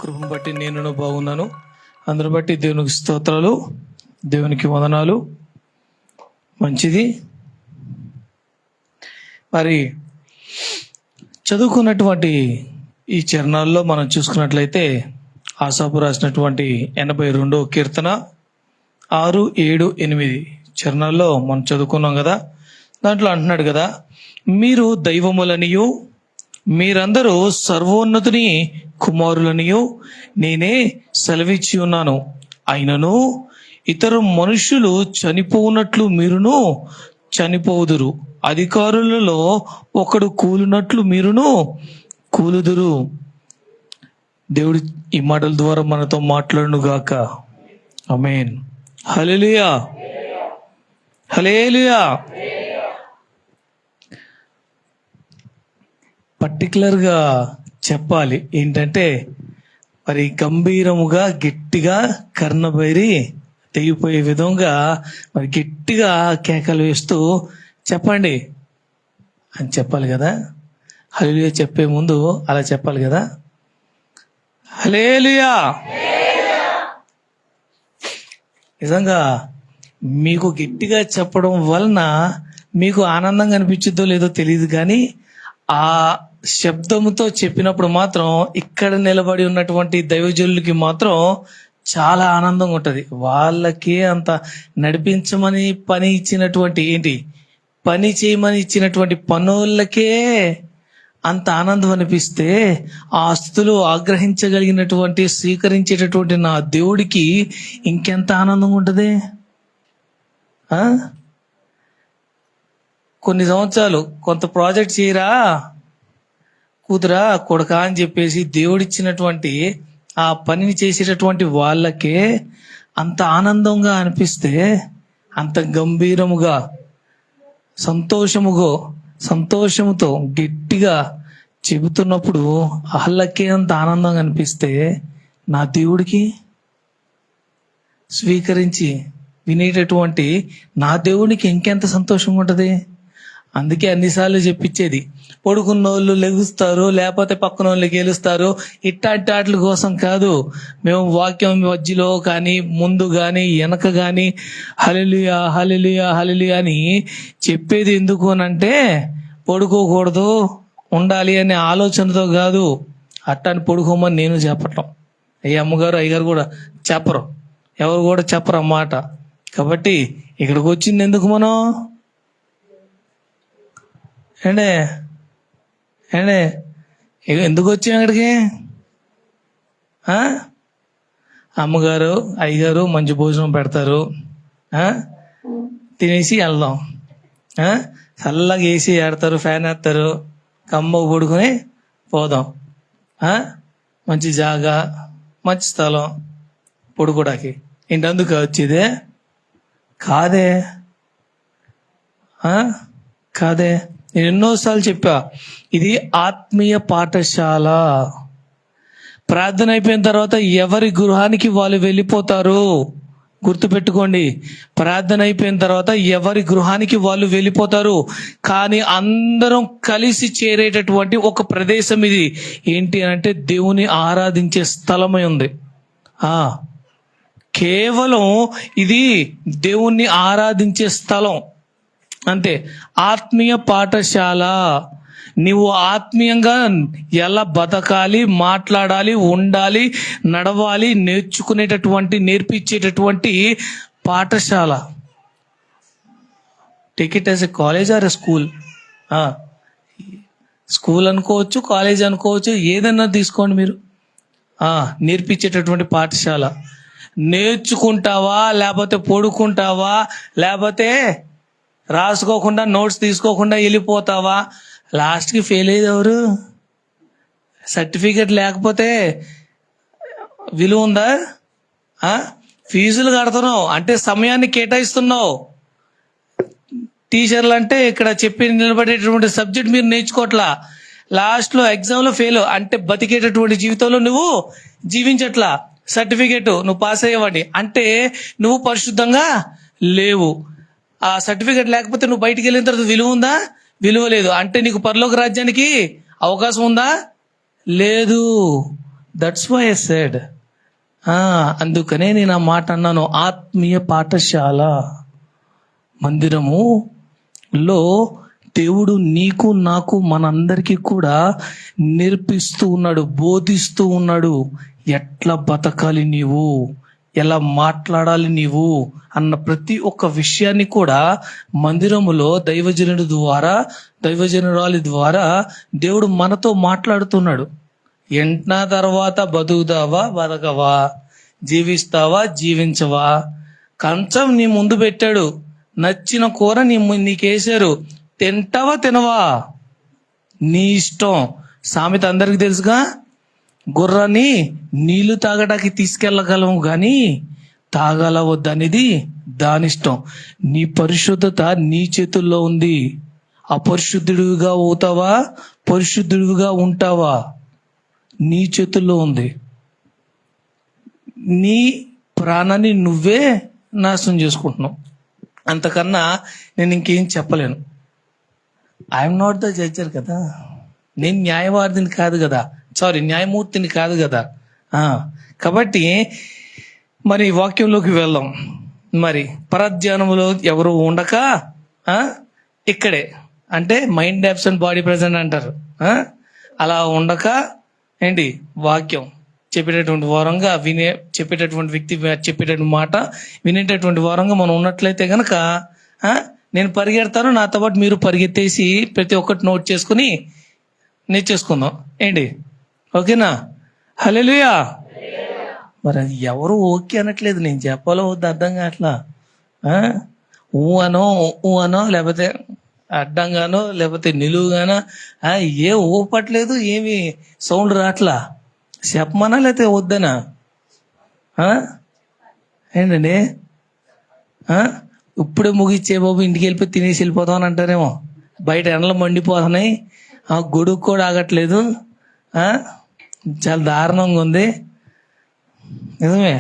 కృపను బట్టి నేను బాగున్నాను. అందరి బట్టి దేవునికి స్తోత్రాలు, దేవునికి వందనాలు. మంచిది. మరి చదువుకున్నటువంటి ఈ చరణాల్లో మనం చూసుకున్నట్లయితే ఆసాపు రాసినటువంటి 82వ కీర్తన 6, 7, 8 చరణాల్లో మనం చదువుకున్నాం కదా. దాంట్లో అంటున్నాడు కదా, మీరు దైవములనియు మీరందరూ సర్వోన్నతుని కుమారులనియు నేనే సెలవిచ్చి ఉన్నాను. అయినను ఇతరు మనుషులు చనిపోనట్లు మీరును చనిపోదురు, అధికారులలో ఒకడు కూలినట్లు మీరును కూలుదురు. దేవుడి ఈ మాటల ద్వారా మనతో మాట్లాడును గాక. ఆమేన్. హల్లెలూయా, హల్లెలూయా. పర్టికులర్గా చెప్పాలి ఏంటంటే, మరి గంభీరముగా గట్టిగా కర్ణబైరి తెగిపోయే విధంగా మరి గట్టిగా కేకలు వేస్తూ చెప్పండి అని చెప్పాలి కదా. హల్లెలూయా చెప్పే ముందు అలా చెప్పాలి కదా. హల్లెలూయా. నిజంగా మీకు గట్టిగా చెప్పడం వలన మీకు ఆనందంగా అనిపించుద్దో లేదో తెలియదు, కానీ ఆ శబ్దముతో చెప్పినప్పుడు మాత్రం ఇక్కడ నిలబడి ఉన్నటువంటి దైవజనులకి మాత్రం చాలా ఆనందంగా ఉంటుంది. వాళ్ళకే అంత నడిపించమని పని ఇచ్చినటువంటి పని చేయమని ఇచ్చినటువంటి పనులకే అంత ఆనందం అనిపిస్తే, ఆ ఆస్తులు ఆగ్రహించగలిగినటువంటి స్వీకరించేటటువంటి నా దేవుడికి ఇంకెంత ఆనందంగా ఉంటుంది. కొన్ని సంవత్సరాలు కొంత ప్రాజెక్ట్ చేయరా కూతురా కొడుకా అని చెప్పేసి దేవుడిచ్చినటువంటి ఆ పనిని చేసేటటువంటి వాళ్ళకే అంత ఆనందంగా అనిపిస్తే, అంత గంభీరముగా సంతోషముతో గట్టిగా చెబుతున్నప్పుడు వాళ్ళకే అంత ఆనందంగా అనిపిస్తే, నా దేవుడికి స్వీకరించి వినేటటువంటి నా దేవుడికి ఇంకెంత సంతోషంగా ఉంటుంది. అందుకే అన్నిసార్లు చెప్పించేది, పడుకున్న వాళ్ళు లెగుస్తారు, లేకపోతే పక్కన వాళ్ళు గెలుస్తారు, ఇట్టాటి ఆటల కోసం కాదు. మేము వాక్యం మధ్యలో కానీ ముందు కానీ వెనక కానీ హల్లెలూయా హల్లెలూయా హల్లెలూయా అని చెప్పేది ఎందుకు అనంటే, పడుకోకూడదు ఉండాలి అనే ఆలోచనతో కాదు. అట్టాని పడుకోమని నేను చెప్పటం, ఈ అమ్మగారు అయ్యగారు కూడా చెప్పరు, ఎవరు కూడా చెప్పరు అన్నమాట. కాబట్టి ఇక్కడికి వచ్చింది ఎందుకు మనం? ఏండే ఎందుకు వచ్చాం ఇక్కడికి? అమ్మగారు అయ్యగారు మంచి భోజనం పెడతారు, తినేసి వెళ్దాం. చల్లగా వేసి ఆడతారు, ఫ్యాన్ వేస్తారు, కమ్మ పడుకొని పోదాం. మంచి జాగా, మంచి స్థలం పడుకోడానికి. ఇంటందుకు వచ్చేదే కాదే. నేను ఎన్నోసార్లు చెప్పా, ఇది ఆత్మీయ పాఠశాల. ప్రార్థన అయిపోయిన తర్వాత ఎవరి గృహానికి వాళ్ళు వెళ్ళిపోతారు. గుర్తుపెట్టుకోండి, ప్రార్థన అయిపోయిన తర్వాత ఎవరి గృహానికి వాళ్ళు వెళ్ళిపోతారు. కానీ అందరం కలిసి చేరేటటువంటి ఒక ప్రదేశం ఇది. ఏంటి అంటే, దేవుని ఆరాధించే స్థలమై ఉంది. కేవలం ఇది దేవుణ్ణి ఆరాధించే స్థలం అంతే. ఆత్మీయ పాఠశాల. నీవు ఆత్మీయంగా ఎలా బతకాలి, మాట్లాడాలి, ఉండాలి, నడవాలి నేర్పించేటటువంటి పాఠశాల. Take it as a college are a school. School అనుకోవచ్చు, కాలేజ్ అనుకోవచ్చు, ఏదన్నా తీసుకోండి మీరు. నేర్పించేటటువంటి పాఠశాల. నేర్చుకుంటావా, లేకపోతే పడుకుంటావా, లేకపోతే రాసుకోకుండా నోట్స్ తీసుకోకుండా వెళ్ళిపోతావా? లాస్ట్కి ఫెయిల్ అయ్యేది ఎవరు? సర్టిఫికెట్ లేకపోతే విలువ ఉందా? ఫీజులు కడుతున్నావు అంటే సమయాన్ని కేటాయిస్తున్నావు. టీచర్లు అంటే ఇక్కడ చెప్పి నిలబడేటటువంటి సబ్జెక్ట్ మీరు నేర్చుకోవట్లా. లాస్ట్లో ఎగ్జామ్లో ఫెయిల్ అంటే బతికేటటువంటి జీవితంలో నువ్వు జీవించట్లా. సర్టిఫికెట్ నువ్వు పాస్ అయ్యేవాడి అంటే నువ్వు పరిశుద్ధంగా లేవు. ఆ సర్టిఫికెట్ లేకపోతే నువ్వు బయటికి వెళ్ళిన తర్వాత విలువ ఉందా? విలువ లేదు. అంటే నీకు పరలోక రాజ్యానికి అవకాశం ఉందా? లేదు. That's why I said. అందుకనే నేను ఆ మాట అన్నాను. ఆత్మీయ పాఠశాల మందిరములో దేవుడు నీకు నాకు మనందరికీ కూడా నేర్పిస్తూ ఉన్నాడు, బోధిస్తూ ఉన్నాడు. ఎట్లా బతకాలి నీవు, ఎలా మాట్లాడాలి నీవు అన్న ప్రతి ఒక్క విషయాన్ని కూడా మందిరములో దైవజనురాలి ద్వారా దేవుడు మనతో మాట్లాడుతున్నాడు. ఎంటనా తర్వాత బతుకుతావా బతకవా, జీవిస్తావా జీవించవా, కంచం నీ ముందు పెట్టాడు, నచ్చిన కూర నీకేసారు, తింటావా తినవా నీ ఇష్టం. సామెత అందరికి తెలుసుగా, గుర్రాన్ని నీళ్లు తాగడానికి తీసుకెళ్ళగలము కానీ తాగాల వద్దనేది దానిష్టం. నీ పరిశుద్ధత నీ చేతుల్లో ఉంది. అపరిశుద్ధుడిగా అవుతావా, పరిశుద్ధుడిగా ఉంటావా, నీ చేతుల్లో ఉంది. నీ ప్రాణాన్ని నువ్వే నాశనం చేసుకుంటున్నావు. అంతకన్నా నేను ఇంకేం చెప్పలేను. ఐఎమ్ నాట్ ద జడ్జర్ కదా, నేను న్యాయవాదిని కాదు కదా, న్యాయమూర్తిని కాదు కదా. కాబట్టి మరి వాక్యంలోకి వెళ్దాం. మరి పరధ్యానంలో ఎవరు ఉండక ఇక్కడే అంటే మైండ్ అబ్సెంట్ బాడీ ప్రెజెంట్ అంటారు. అలా ఉండక ఏంటి వాక్యం చెప్పేటటువంటి వారంగా చెప్పేటటువంటి వ్యక్తి చెప్పేటటువంటి మాట వినేటటువంటి వారంగా మనం ఉన్నట్లయితే గనక నేను పరిగెడతాను, నాతో పాటు మీరు పరిగెత్తేసి ప్రతి ఒక్కటి నోట్ చేసుకుని నేర్చేసుకుందాం. ఏంటి, ఓకేనా? హల్లెలూయా. మరి అది ఎవరు ఓకే అనట్లేదు, నేను చెప్పాలో వద్దు అర్థం కావట్లా. ఊ అనో లేకపోతే అడ్డంగానో లేకపోతే నిలువుగానో ఏం ఊపట్లేదు, ఏమి సౌండ్ రాట్లా. చెప్పమనా లేకపోతే వద్దనా? ఏంటండి, ఇప్పుడే ముగిచ్చే బాబు ఇంటికి వెళ్ళిపోయి తినేసి వెళ్ళిపోతాం అని అంటారేమో. బయట ఎండలు మండిపోతున్నాయి, గొడుగు కూడా ఆగట్లేదు, చాలా దారుణంగా ఉంది. నిజమే,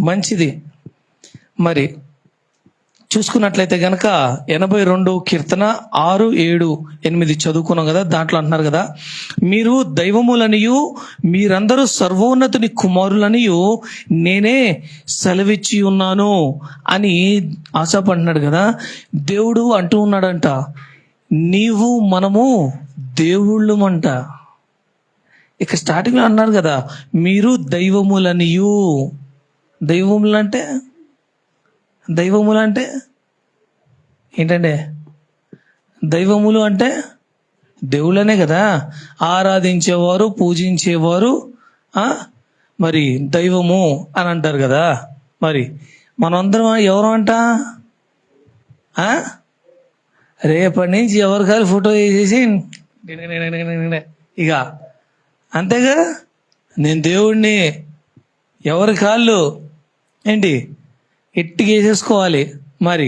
మంచిది. మరి చూసుకున్నట్లయితే గనక 82 కీర్తన 6, 7, 8 చదువుకున్నాం కదా. దాంట్లో అంటున్నారు కదా, మీరు దైవములనియు మీరందరూ సర్వోన్నతుని కుమారులనియు నేనే సెలవిచ్చి ఉన్నాను అని ఆశపడినాడు కదా. దేవుడు అంటూ ఉన్నాడంట, నీవు మనము దేవుళ్ళమంట. ఇక స్టార్టింగ్ లో అన్నారు కదా, మీరు దైవములనియు. దైవములు అంటే ఏంటంటే, దైవములు అంటే దేవుళ్ళనే కదా, ఆరాధించేవారు, పూజించేవారు మరి దైవము అని అంటారు కదా. మరి మనందరం ఎవరు అంట? రేపటి నుంచి ఎవరి కాదు ఫోటో వేసేసి ఇక అంతేగా, నేను దేవుణ్ణి, ఎవరి కాళ్ళు ఏంటి ఎట్టిగా వేసేసుకోవాలి. మరి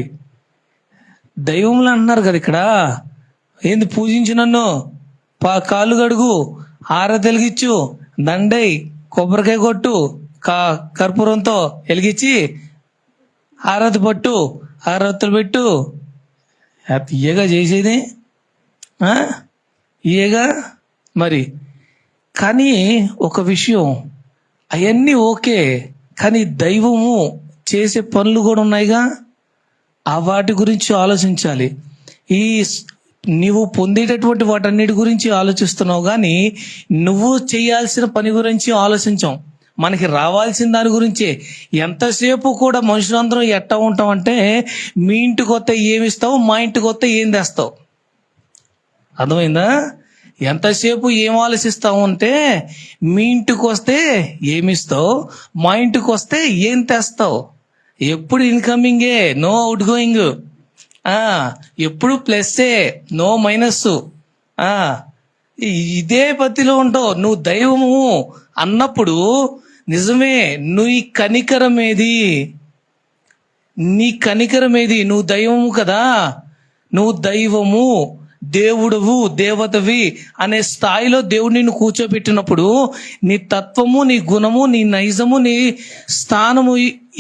దైవములు అంటున్నారు కదా ఇక్కడ. ఏంది, పూజించు నన్ను, కాళ్ళు కడుగు, ఆరతి వెలిగించు, దండై, కొబ్బరికాయ కొట్టు, కర్పూరంతో వెలిగించి ఆరతి పట్టు, ఆరతులు పెట్టు, ఇయ్యగా చేసేది ఇయ్యగా. మరి కానీ ఒక విషయం, అవన్నీ ఓకే, కానీ దైవము చేసే పనులు కూడా ఉన్నాయిగా, ఆ వాటి గురించి ఆలోచించాలి. నీవు పొందేటటువంటి వాటన్నిటి గురించి ఆలోచిస్తున్నావు కానీ నువ్వు చేయాల్సిన పని గురించి ఆలోచించాం. మనకి రావాల్సిన దాని గురించే. ఎంతసేపు కూడా మనుషులందరం ఎట్టా ఉంటాం అంటే, మీ ఇంటికి వస్తే ఏమిస్తావు, మా ఇంటికి వస్తే ఏం తెస్తావు. అర్థమైందా? ఎంతసేపు ఏం ఆలోచిస్తావు అంటే, మీ ఇంటికి వస్తే ఏమిస్తావు, మా ఇంటికి వస్తే ఏం తెస్తావు. ఎప్పుడు ఇన్కమింగే, నో అవుట్ గోయింగ్. ఎప్పుడు ప్లస్సే, నో మైనస్. ఇదే పత్తిలో ఉంటావు. నువ్వు దైవము అన్నప్పుడు నిజమే, నీ కనికరమేది, నువ్వు దైవము కదా. నువ్వు దైవము, దేవుడువు, దేవతవి అనే స్థాయిలో దేవుడు నిన్ను కూర్చోబెట్టినప్పుడు నీ తత్వము, నీ గుణము, నీ నైజము, నీ స్థానము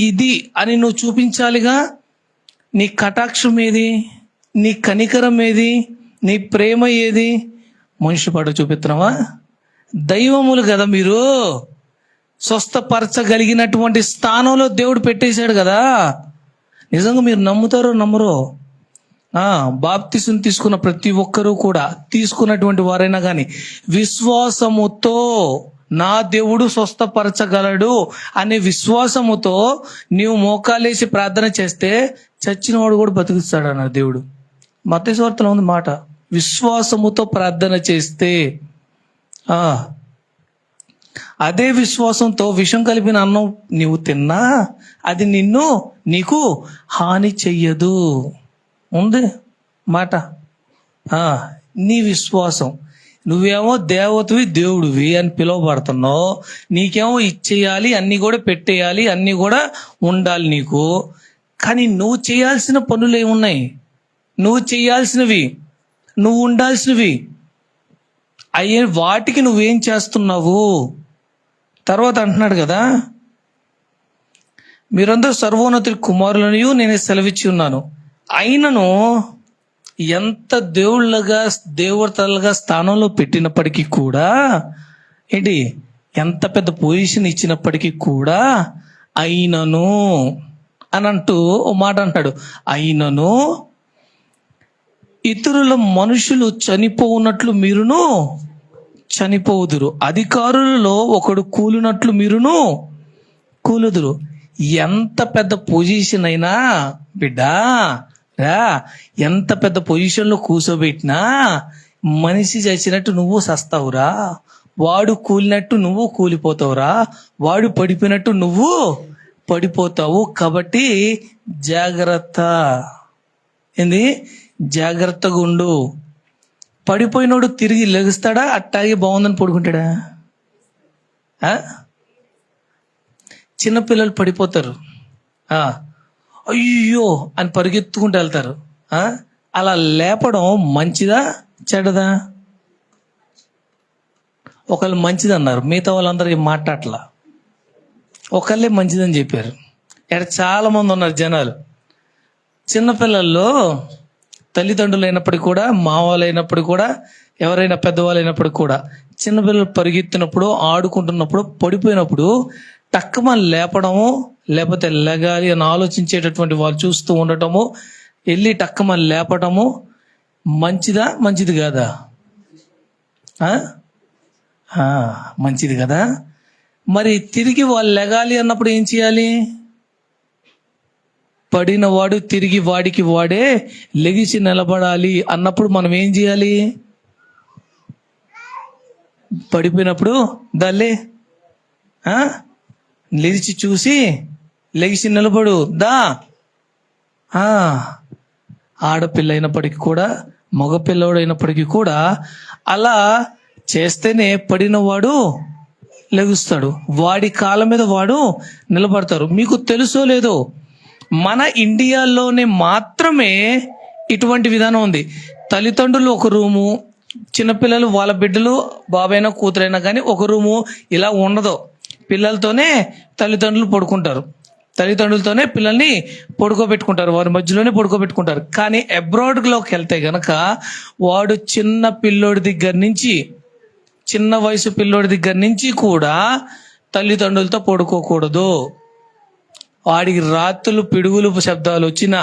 ఇది అని నువ్వు చూపించాలిగా. నీ కటాక్షం ఏది, నీ కనికరం ఏది, నీ ప్రేమ ఏది? మనిషి పడ చూపిస్తున్నావా? దైవములు కదా మీరు, స్వస్థపరచగలిగినటువంటి స్థానంలో దేవుడు పెట్టేశాడు కదా. నిజంగా మీరు నమ్ముతారో నమ్మరో, బాప్తిసం తీసుకున్న ప్రతి ఒక్కరూ కూడా, తీసుకున్నటువంటి వారైనా కానీ, విశ్వాసముతో నా దేవుడు స్వస్థపరచగలడు అనే విశ్వాసముతో నీవు మోకాలేసి ప్రార్థన చేస్తే చచ్చినవాడు కూడా బతుకుతాడు అన్నాడు దేవుడు. మత్తయి సువార్తలో ఉంది మాట, విశ్వాసముతో ప్రార్థన చేస్తే. అదే విశ్వాసంతో విషం కలిపిన అన్నం నీవు తిన్నా అది నీకు హాని చెయ్యదు. ఉంది మాట. నీ విశ్వాసం, నువ్వేమో దేవతవి దేవుడివి అని పిలువబడుతున్నావు, నీకేమో ఇచ్చేయాలి, అన్నీ కూడా పెట్టేయాలి, అన్నీ కూడా ఉండాలి నీకు. కానీ నువ్వు చేయాల్సిన పనులు ఏమున్నాయి? నువ్వు చేయాల్సినవి, నువ్వు ఉండాల్సినవి అయ్యే, వాటికి నువ్వేం చేస్తున్నావు? తర్వాత అంటున్నాడు కదా, మీరందరూ సర్వోన్నతుడి కుమారులనియు నేనే సెలవిచ్చి ఉన్నాను. అయినను ఎంత దేవతలుగా స్థానంలో పెట్టినప్పటికీ కూడా, ఏంటి, ఎంత పెద్ద పొజిషన్ ఇచ్చినప్పటికీ కూడా, అయినను అని అంటూ ఓ మాట అంటాడు. అయినను ఇతరుల మనుషులు చనిపోవునట్లు మీరును చనిపోవుదురు, అధికారులలో ఒకడు కూలినట్లు మీరును కూలుదురు. ఎంత పెద్ద పొజిషన్ అయినా బిడ్డా, ఎంత పెద్ద పొజిషన్లో కూర్చోబెట్టినా మనిషి చచ్చినట్టు నువ్వు సస్తావురా, వాడు కూలినట్టు నువ్వు కూలిపోతావురా, వాడు పడిపోయినట్టు నువ్వు పడిపోతావు. కాబట్టి జాగ్రత్త. ఏంది? జాగ్రత్తగా ఉండు. పడిపోయినోడు తిరిగి లెగుస్తాడా? అట్టాగే బాగుందని పడుకుంటాడా? చిన్నపిల్లలు పడిపోతారు, అయ్యో అని పరిగెత్తుకుంటూ వెళ్తారు. అలా లేపడం మంచిదా చెడ్డదా? ఒకళ్ళు మంచిది అన్నారు, మిగతా వాళ్ళందరికీ మాట్లాడలా, ఒకళ్ళే మంచిదని చెప్పారు. ఇక్కడ చాలా మంది ఉన్నారు జనాలు. చిన్నపిల్లల్లో తల్లిదండ్రులు అయినప్పటికీ కూడా, మావాళ్ళు అయినప్పటికీ కూడా, ఎవరైనా పెద్దవాళ్ళు అయినప్పటికీ కూడా, చిన్నపిల్లలు పరిగెత్తినప్పుడు, ఆడుకుంటున్నప్పుడు, పడిపోయినప్పుడు టక్కుమని లేపడము, లేకపోతే లెగాలి అని ఆలోచించేటటువంటి వాళ్ళు చూస్తూ ఉండటము, వెళ్ళి టక్కుమని లేపటము మంచిదా? మంచిది కాదా? మంచిది కదా. మరి తిరిగి వాళ్ళు లెగాలి అన్నప్పుడు ఏం చేయాలి? పడినవాడు తిరిగి వాడికి వాడే లెగిసి నిలబడాలి అన్నప్పుడు మనం ఏం చేయాలి? పడిపోయినప్పుడు దల్లే లేచి చూసి లెగిసి నిలబడు దా. ఆడపిల్ల అయినప్పటికీ కూడా, మగపిల్లవాడు అయినప్పటికీ కూడా అలా చేస్తేనే పడినవాడు లెగుస్తాడు, వాడి కాళ్ళ మీద వాడు నిలబడతారు. మీకు తెలుసో లేదో, మన ఇండియాలోనే మాత్రమే ఇటువంటి విధానం ఉంది. తల్లిదండ్రులు ఒక రూము, చిన్నపిల్లలు వాళ్ళ బిడ్డలు బాబైనా కూతురైనా కానీ ఒక రూము. ఇలా ఉండదు. పిల్లలతోనే తల్లిదండ్రులు పడుకుంటారు, తల్లిదండ్రులతోనే పిల్లల్ని పడుకోబెట్టుకుంటారు, వారి మధ్యలోనే పడుకోబెట్టుకుంటారు. కానీ అబ్రాడ్లోకి వెళ్తే గనక వాడు చిన్న పిల్లోడి దగ్గర నుంచి, చిన్న వయసు పిల్లోడి దగ్గర నుంచి కూడా తల్లిదండ్రులతో పడుకోకూడదు. వాడికి రాత్రులు పిడుగులు శబ్దాలు వచ్చినా,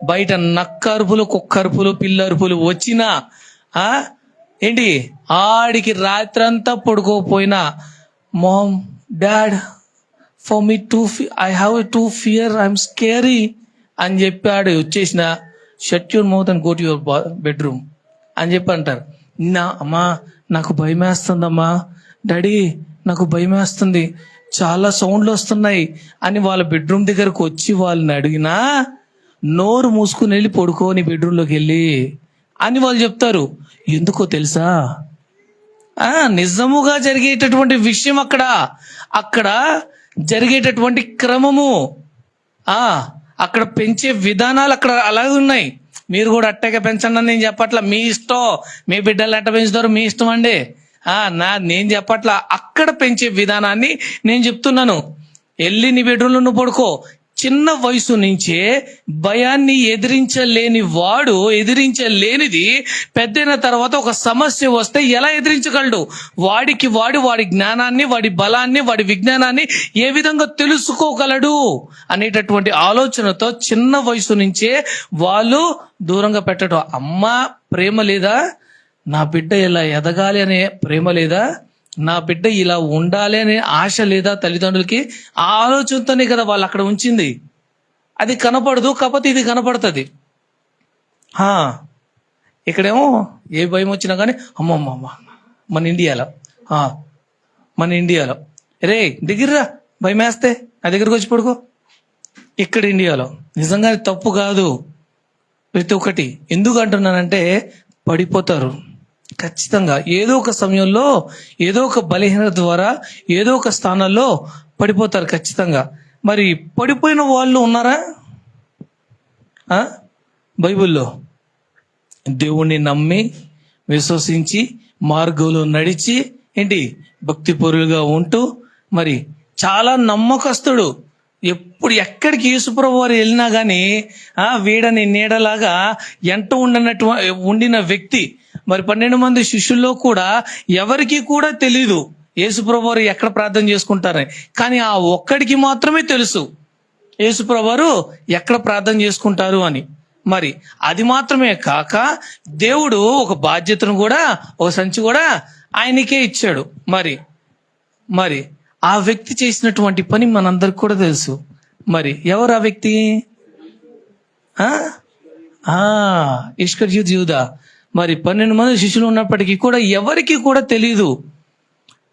బయట నక్కరుపులు, కుక్కరుపులు, పిల్లరుపులు వచ్చినా, ఏంటి, ఆడికి రాత్రంతా పడుకోకపోయినా, mom, dad, for me I have to fear, I'm scary అని చెప్పి ఆడు వచ్చేసిన, shut your mouth and go to your bedroom అని చెప్పి అంటారు. అమ్మా నాకు భయం వేస్తుందమ్మా, డాడీ నాకు భయం వేస్తుంది, చాలా సౌండ్లు వస్తున్నాయి అని వాళ్ళ బెడ్రూమ్ దగ్గరకు వచ్చి వాళ్ళని అడిగినా, నోరు మూసుకుని వెళ్ళి పడుకో నీ బెడ్రూమ్లోకి వెళ్ళి అని వాళ్ళు చెప్తారు. ఎందుకో తెలుసా? నిజముగా జరిగేటటువంటి విషయం అక్కడ జరిగేటటువంటి క్రమము, అక్కడ పెంచే విధానాలు అక్కడ అలాగే ఉన్నాయి. మీరు కూడా అట్టగా పెంచండి అని నేను చెప్పట్లా, మీ ఇష్టం. మీ బిడ్డలు ఎట్ట పెంచుతారు మీ ఇష్టం అండి. నేను చెప్పట్లా, అక్కడ పెంచే విధానాన్ని నేను చెప్తున్నాను. వెళ్ళి నీ బెడ్రూమ్లో నువ్వు పడుకో. చిన్న వయసు నుంచే భయాన్ని ఎదిరించలేనిది పెద్దయిన తర్వాత ఒక సమస్య వస్తే ఎలా ఎదిరించగలడు? వాడి జ్ఞానాన్ని, వాడి బలాన్ని, వాడి విజ్ఞానాన్ని ఏ విధంగా తెలుసుకోగలడు అనేటటువంటి ఆలోచనతో చిన్న వయసు నుంచే వాళ్ళు దూరంగా పెట్టడం. అమ్మ ప్రేమ లేదా? నా బిడ్డ ఇలా ఎదగాలి అనే ప్రేమ లేదా? నా బిడ్డ ఇలా ఉండాలి అనే ఆశ లేదా తల్లిదండ్రులకి? ఆ ఆలోచనతోనే కదా వాళ్ళు అక్కడ ఉంచింది. అది కనపడదు, కాకపోతే ఇది కనపడుతుంది. ఇక్కడేమో ఏ భయం వచ్చినా కానీ అమ్మమ్మ మన ఇండియాలో రే దగ్గరరా భయం వేస్తే నా దగ్గరకు వచ్చి పడుకో. ఇక్కడ ఇండియాలో నిజంగా తప్పు కాదు ప్రతి ఒక్కటి. ఎందుకు అంటున్నానంటే పడిపోతారు ఖచ్చితంగా. ఏదో ఒక సమయంలో, ఏదో ఒక బలహీనత ద్వారా, ఏదో ఒక స్థానంలో పడిపోతారు ఖచ్చితంగా. మరి పడిపోయిన వాళ్ళు ఉన్నారా బైబిల్లో? దేవుణ్ణి నమ్మి, విశ్వసించి, మార్గంలో నడిచి, భక్తిపరులుగా ఉంటూ, మరి చాలా నమ్మకస్తుడు. ఎక్కడికి యేసుప్రభు వారు వెళ్ళినా గానీ వీడని నీడలాగా ఎంట ఉండిన వ్యక్తి. మరి 12 మంది శిష్యుల్లో కూడా ఎవరికి కూడా తెలీదు యేసుప్రభు వారు ఎక్కడ ప్రార్థన చేసుకుంటారని. కానీ ఆ ఒక్కడికి మాత్రమే తెలుసు యేసుప్రభు వారు ఎక్కడ ప్రార్థన చేసుకుంటారు అని. మరి అది మాత్రమే కాక దేవుడు ఒక బాధ్యతను కూడా, ఒక సంచి కూడా ఆయనకే ఇచ్చాడు. మరి ఆ వ్యక్తి చేసినటువంటి పని మనందరికి కూడా తెలుసు. మరి ఎవరు ఆ వ్యక్తి? ఇస్కరియోతు యూదా. మరి 12 మంది శిష్యులు ఉన్నప్పటికీ కూడా ఎవరికి కూడా తెలియదు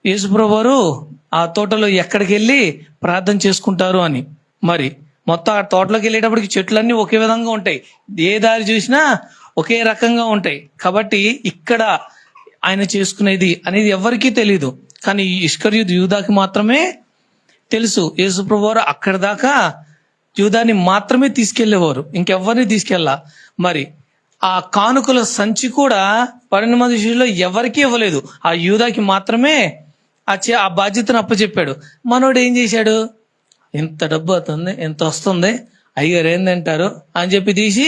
యేసుప్రభు వారు ఆ తోటలో ఎక్కడికి వెళ్ళి ప్రార్థన చేసుకుంటారు అని. మరి మొత్తం ఆ తోటలోకి వెళ్ళేటప్పటికి చెట్లన్నీ ఒకే విధంగా ఉంటాయి, ఏ దారి చూసినా ఒకే రకంగా ఉంటాయి. కాబట్టి ఇక్కడ ఆయన చేసుకునేది అనేది ఎవరికీ తెలియదు. కానీ ఇస్కరియోతు యూదాకి మాత్రమే తెలుసు. యేసుప్రభు వారు అక్కడి దాకా యూదాని మాత్రమే తీసుకెళ్లేవారు, ఇంకెవరిని తీసుకెళ్ళా. మరి ఆ కానుకల సంచి కూడా 12 మంది శిష్యుల్లో ఎవరికీ ఇవ్వలేదు, ఆ యూదాకి మాత్రమే ఆ బాధ్యతను అప్పచెప్పాడు. మనోడు ఏం చేశాడు? ఎంత డబ్బు అవుతుంది, ఎంత వస్తుంది, అయ్యారు ఏందంటారు అని చెప్పి తీసి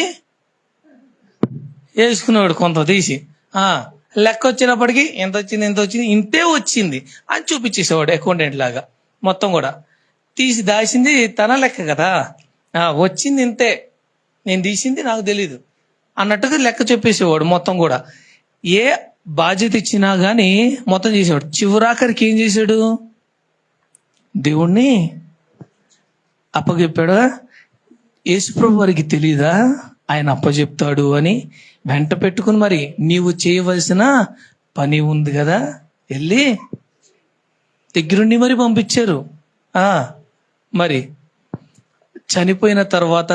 వేసుకునేవాడు. కొంత తీసి లెక్క వచ్చినప్పటికీ ఎంత వచ్చింది, ఇంతే వచ్చింది అని చూపించేసేవాడు. అకౌంటెంట్ లాగా మొత్తం కూడా తీసి దాచింది తన లెక్క కదా, వచ్చింది ఇంతే, నేను తీసింది నాకు తెలీదు అన్నట్టుగా లెక్క చెప్పేసేవాడు మొత్తం కూడా. ఏ బాధ్యత ఇచ్చినా గానీ మొత్తం చేసేవాడు. చివరాఖరికి ఏం చేశాడు? దేవుణ్ణి అప్పచెప్పాడు. యేసుప్రభు వారికి తెలీదా ఆయన అప్పచెప్తాడు అని? వెంట పెట్టుకుని మరి నీవు చేయవలసిన పని ఉంది కదా, వెళ్ళి దగ్గరుండి మరి పంపించారు. మరి చనిపోయిన తర్వాత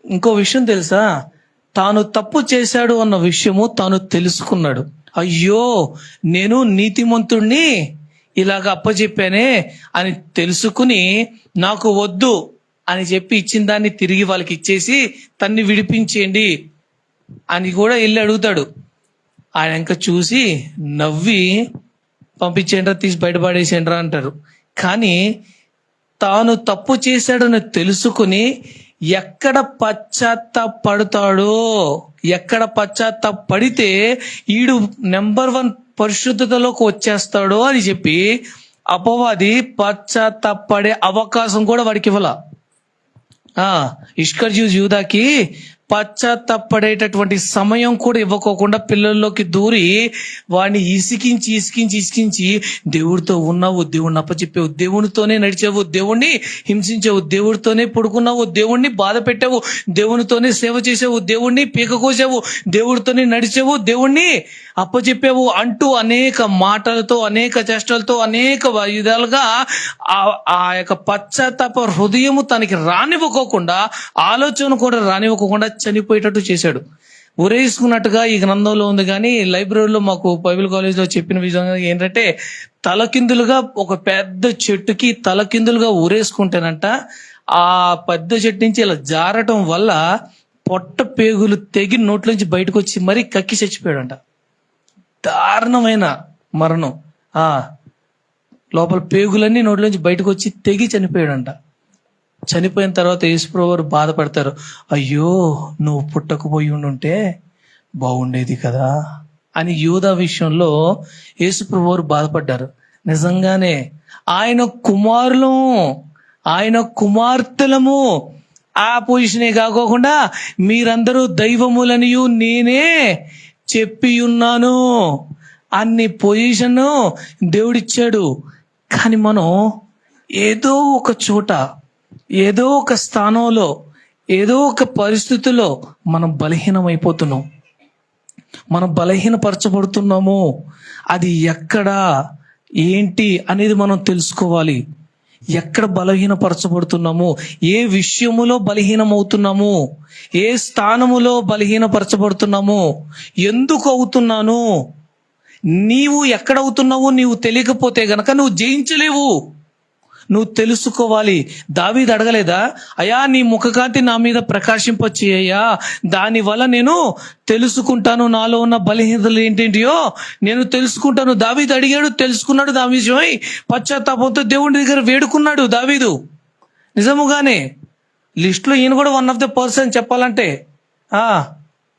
ఇంకో విషయం తెలుసా? తాను తప్పు చేశాడు అన్న విషయము తాను తెలుసుకున్నాడు. అయ్యో నేను నీతిమంతుణ్ణి ఇలాగ అప్పచెప్పానే అని తెలుసుకుని నాకు వద్దు అని చెప్పి ఇచ్చిన దాన్ని తిరిగి వాళ్ళకి ఇచ్చేసి తన్ని విడిపించేయండి అని కూడా వెళ్ళి అడుగుతాడు. ఆయన ఇంకా చూసి నవ్వి పంపించేయండ్రా, తీసి బయటపడేసేయండ్రా అంటారు. కానీ తాను తప్పు చేశాడని తెలుసుకుని ఎక్కడ పడితే ఈడు నెంబర్ 1 పరిశుద్ధతలోకి వచ్చేస్తాడో అని చెప్పి అపవాది పశ్చాత్తాపడే అవకాశం కూడా వాడికి ఇవ్వాల. ఇస్కరియోతు యూదాకి పశ్చాత్తాపడేటటువంటి సమయం కూడా ఇవ్వకోకుండా పిల్లల్లోకి దూరి వాడిని ఇసికించి దేవుడితో ఉన్నావు, దేవుడిని అప్పచెప్పావు, దేవునితోనే నడిచావు, దేవుణ్ణి హింసించావు, దేవుడితోనే పడుకున్నావు, దేవుణ్ణి బాధ పెట్టావు, దేవునితోనే సేవ చేసావు, దేవుణ్ణి పీక కోసావు, దేవుడితోనే నడిచావు, దేవుణ్ణి అప్పచెప్పావు అంటూ అనేక మాటలతో, అనేక చేష్టలతో, అనేక విధాలుగా ఆ యొక్క పశ్చాత్తాప హృదయము తనకి రానివ్వకోకుండా, ఆలోచన కూడా రానివ్వకుండా చనిపోయేటట్టు చేశాడు. ఉరేసుకున్నట్టుగా ఈ గ్రంథంలో ఉంది. కానీ లైబ్రరీలో మాకు బైబిల్ కాలేజ్లో చెప్పిన విధంగా ఏంటంటే తలకిందులుగా ఒక పెద్ద చెట్టుకి తలకిందులుగా ఉరేసుకుంటేనంట ఆ పెద్ద చెట్టు నుంచి ఇలా జారటం వల్ల పొట్ట పేగులు తెగి నోట్లోంచి బయటకు వచ్చి మరీ కక్కి చచ్చిపోయాడంట. దారుణమైన మరణం. లోపల పేగులన్నీ నోట్లోంచి బయటకు వచ్చి తెగి చనిపోయాడంట. చనిపోయిన తర్వాత యేసుప్రభువు వారు బాధపడతారు. అయ్యో, నువ్వు పుట్టకపోయి ఉండుంటే బాగుండేది కదా అని యూదా విషయంలో యేసుప్రభువు వారు బాధపడ్డారు. నిజంగానే ఆయన కుమారులు, ఆయన కుమార్తెలము. ఆ పొజిషనే కాకోకుండా మీరందరూ దైవములనియు నేనే చెప్పి ఉన్నాను అన్ని పొజిషన్ దేవుడిచ్చాడు. కానీ మనం ఏదో ఒక చోట, ఏదో ఒక స్థానంలో, ఏదో ఒక పరిస్థితిలో మనం బలహీనమైపోతున్నాం, మనం బలహీనపరచబడుతున్నాము. అది ఎక్కడ, ఏంటి అనేది మనం తెలుసుకోవాలి. ఎక్కడ బలహీనపరచబడుతున్నాము, ఏ విషయములో బలహీనమవుతున్నాము, ఏ స్థానములో బలహీనపరచబడుతున్నాము, ఎందుకు అవుతున్నాను. నీవు ఎక్కడవుతున్నావు నీవు తెలియకపోతే గనక నువ్వు జయించలేవు. నువ్వు తెలుసుకోవాలి. దావీదు అడగలేదా, అయ్యా నీ ముఖకాంతి నా మీద ప్రకాశింపచేయ్యా, దానివల్ల నేను తెలుసుకుంటాను, నాలో ఉన్న బలహీనతలు ఏంటేంటియో నేను తెలుసుకుంటాను. దావీదు అడిగాడు, తెలుసుకున్నాడు. దాని విషయమై పశ్చాత్తాపంతో దేవుని దగ్గర వేడుకున్నాడు దావీదు. నిజముగానే లిస్టులో ఈయన కూడా వన్ ఆఫ్ ద పర్సన్ చెప్పాలంటే,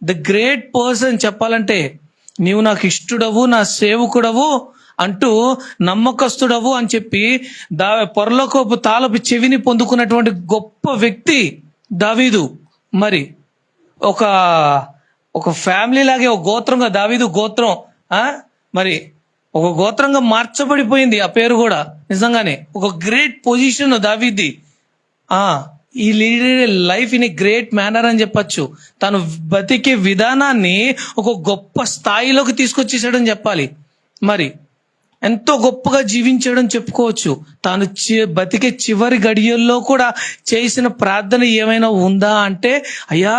ద గ్రేట్ పర్సన్ చెప్పాలంటే, నీవు నాకు ఇష్టడవు, నా సేవకుడవు అంటూ నమ్మకస్తుడవు అని చెప్పి పరలోకపు తాళపు చెవిని పొందుకున్నటువంటి గొప్ప వ్యక్తి దావీదు. మరి ఒక ఫ్యామిలీ లాగే ఒక గోత్రంగా దావీదు గోత్రం మరి ఒక గోత్రంగా మార్చబడిపోయింది ఆ పేరు కూడా. నిజంగానే ఒక గ్రేట్ పొజిషన్ దావీది. ఈ leader life in a great manner అని చెప్పచ్చు. తను బతికే విధానాన్ని ఒక గొప్ప స్థాయిలోకి తీసుకొచ్చేసాడని చెప్పాలి. మరి ఎంతో గొప్పగా జీవించాడని చెప్పుకోవచ్చు. తాను బతికే చివరి గడియల్లో కూడా చేసిన ప్రార్థన ఏమైనా ఉందా అంటే, అయ్యా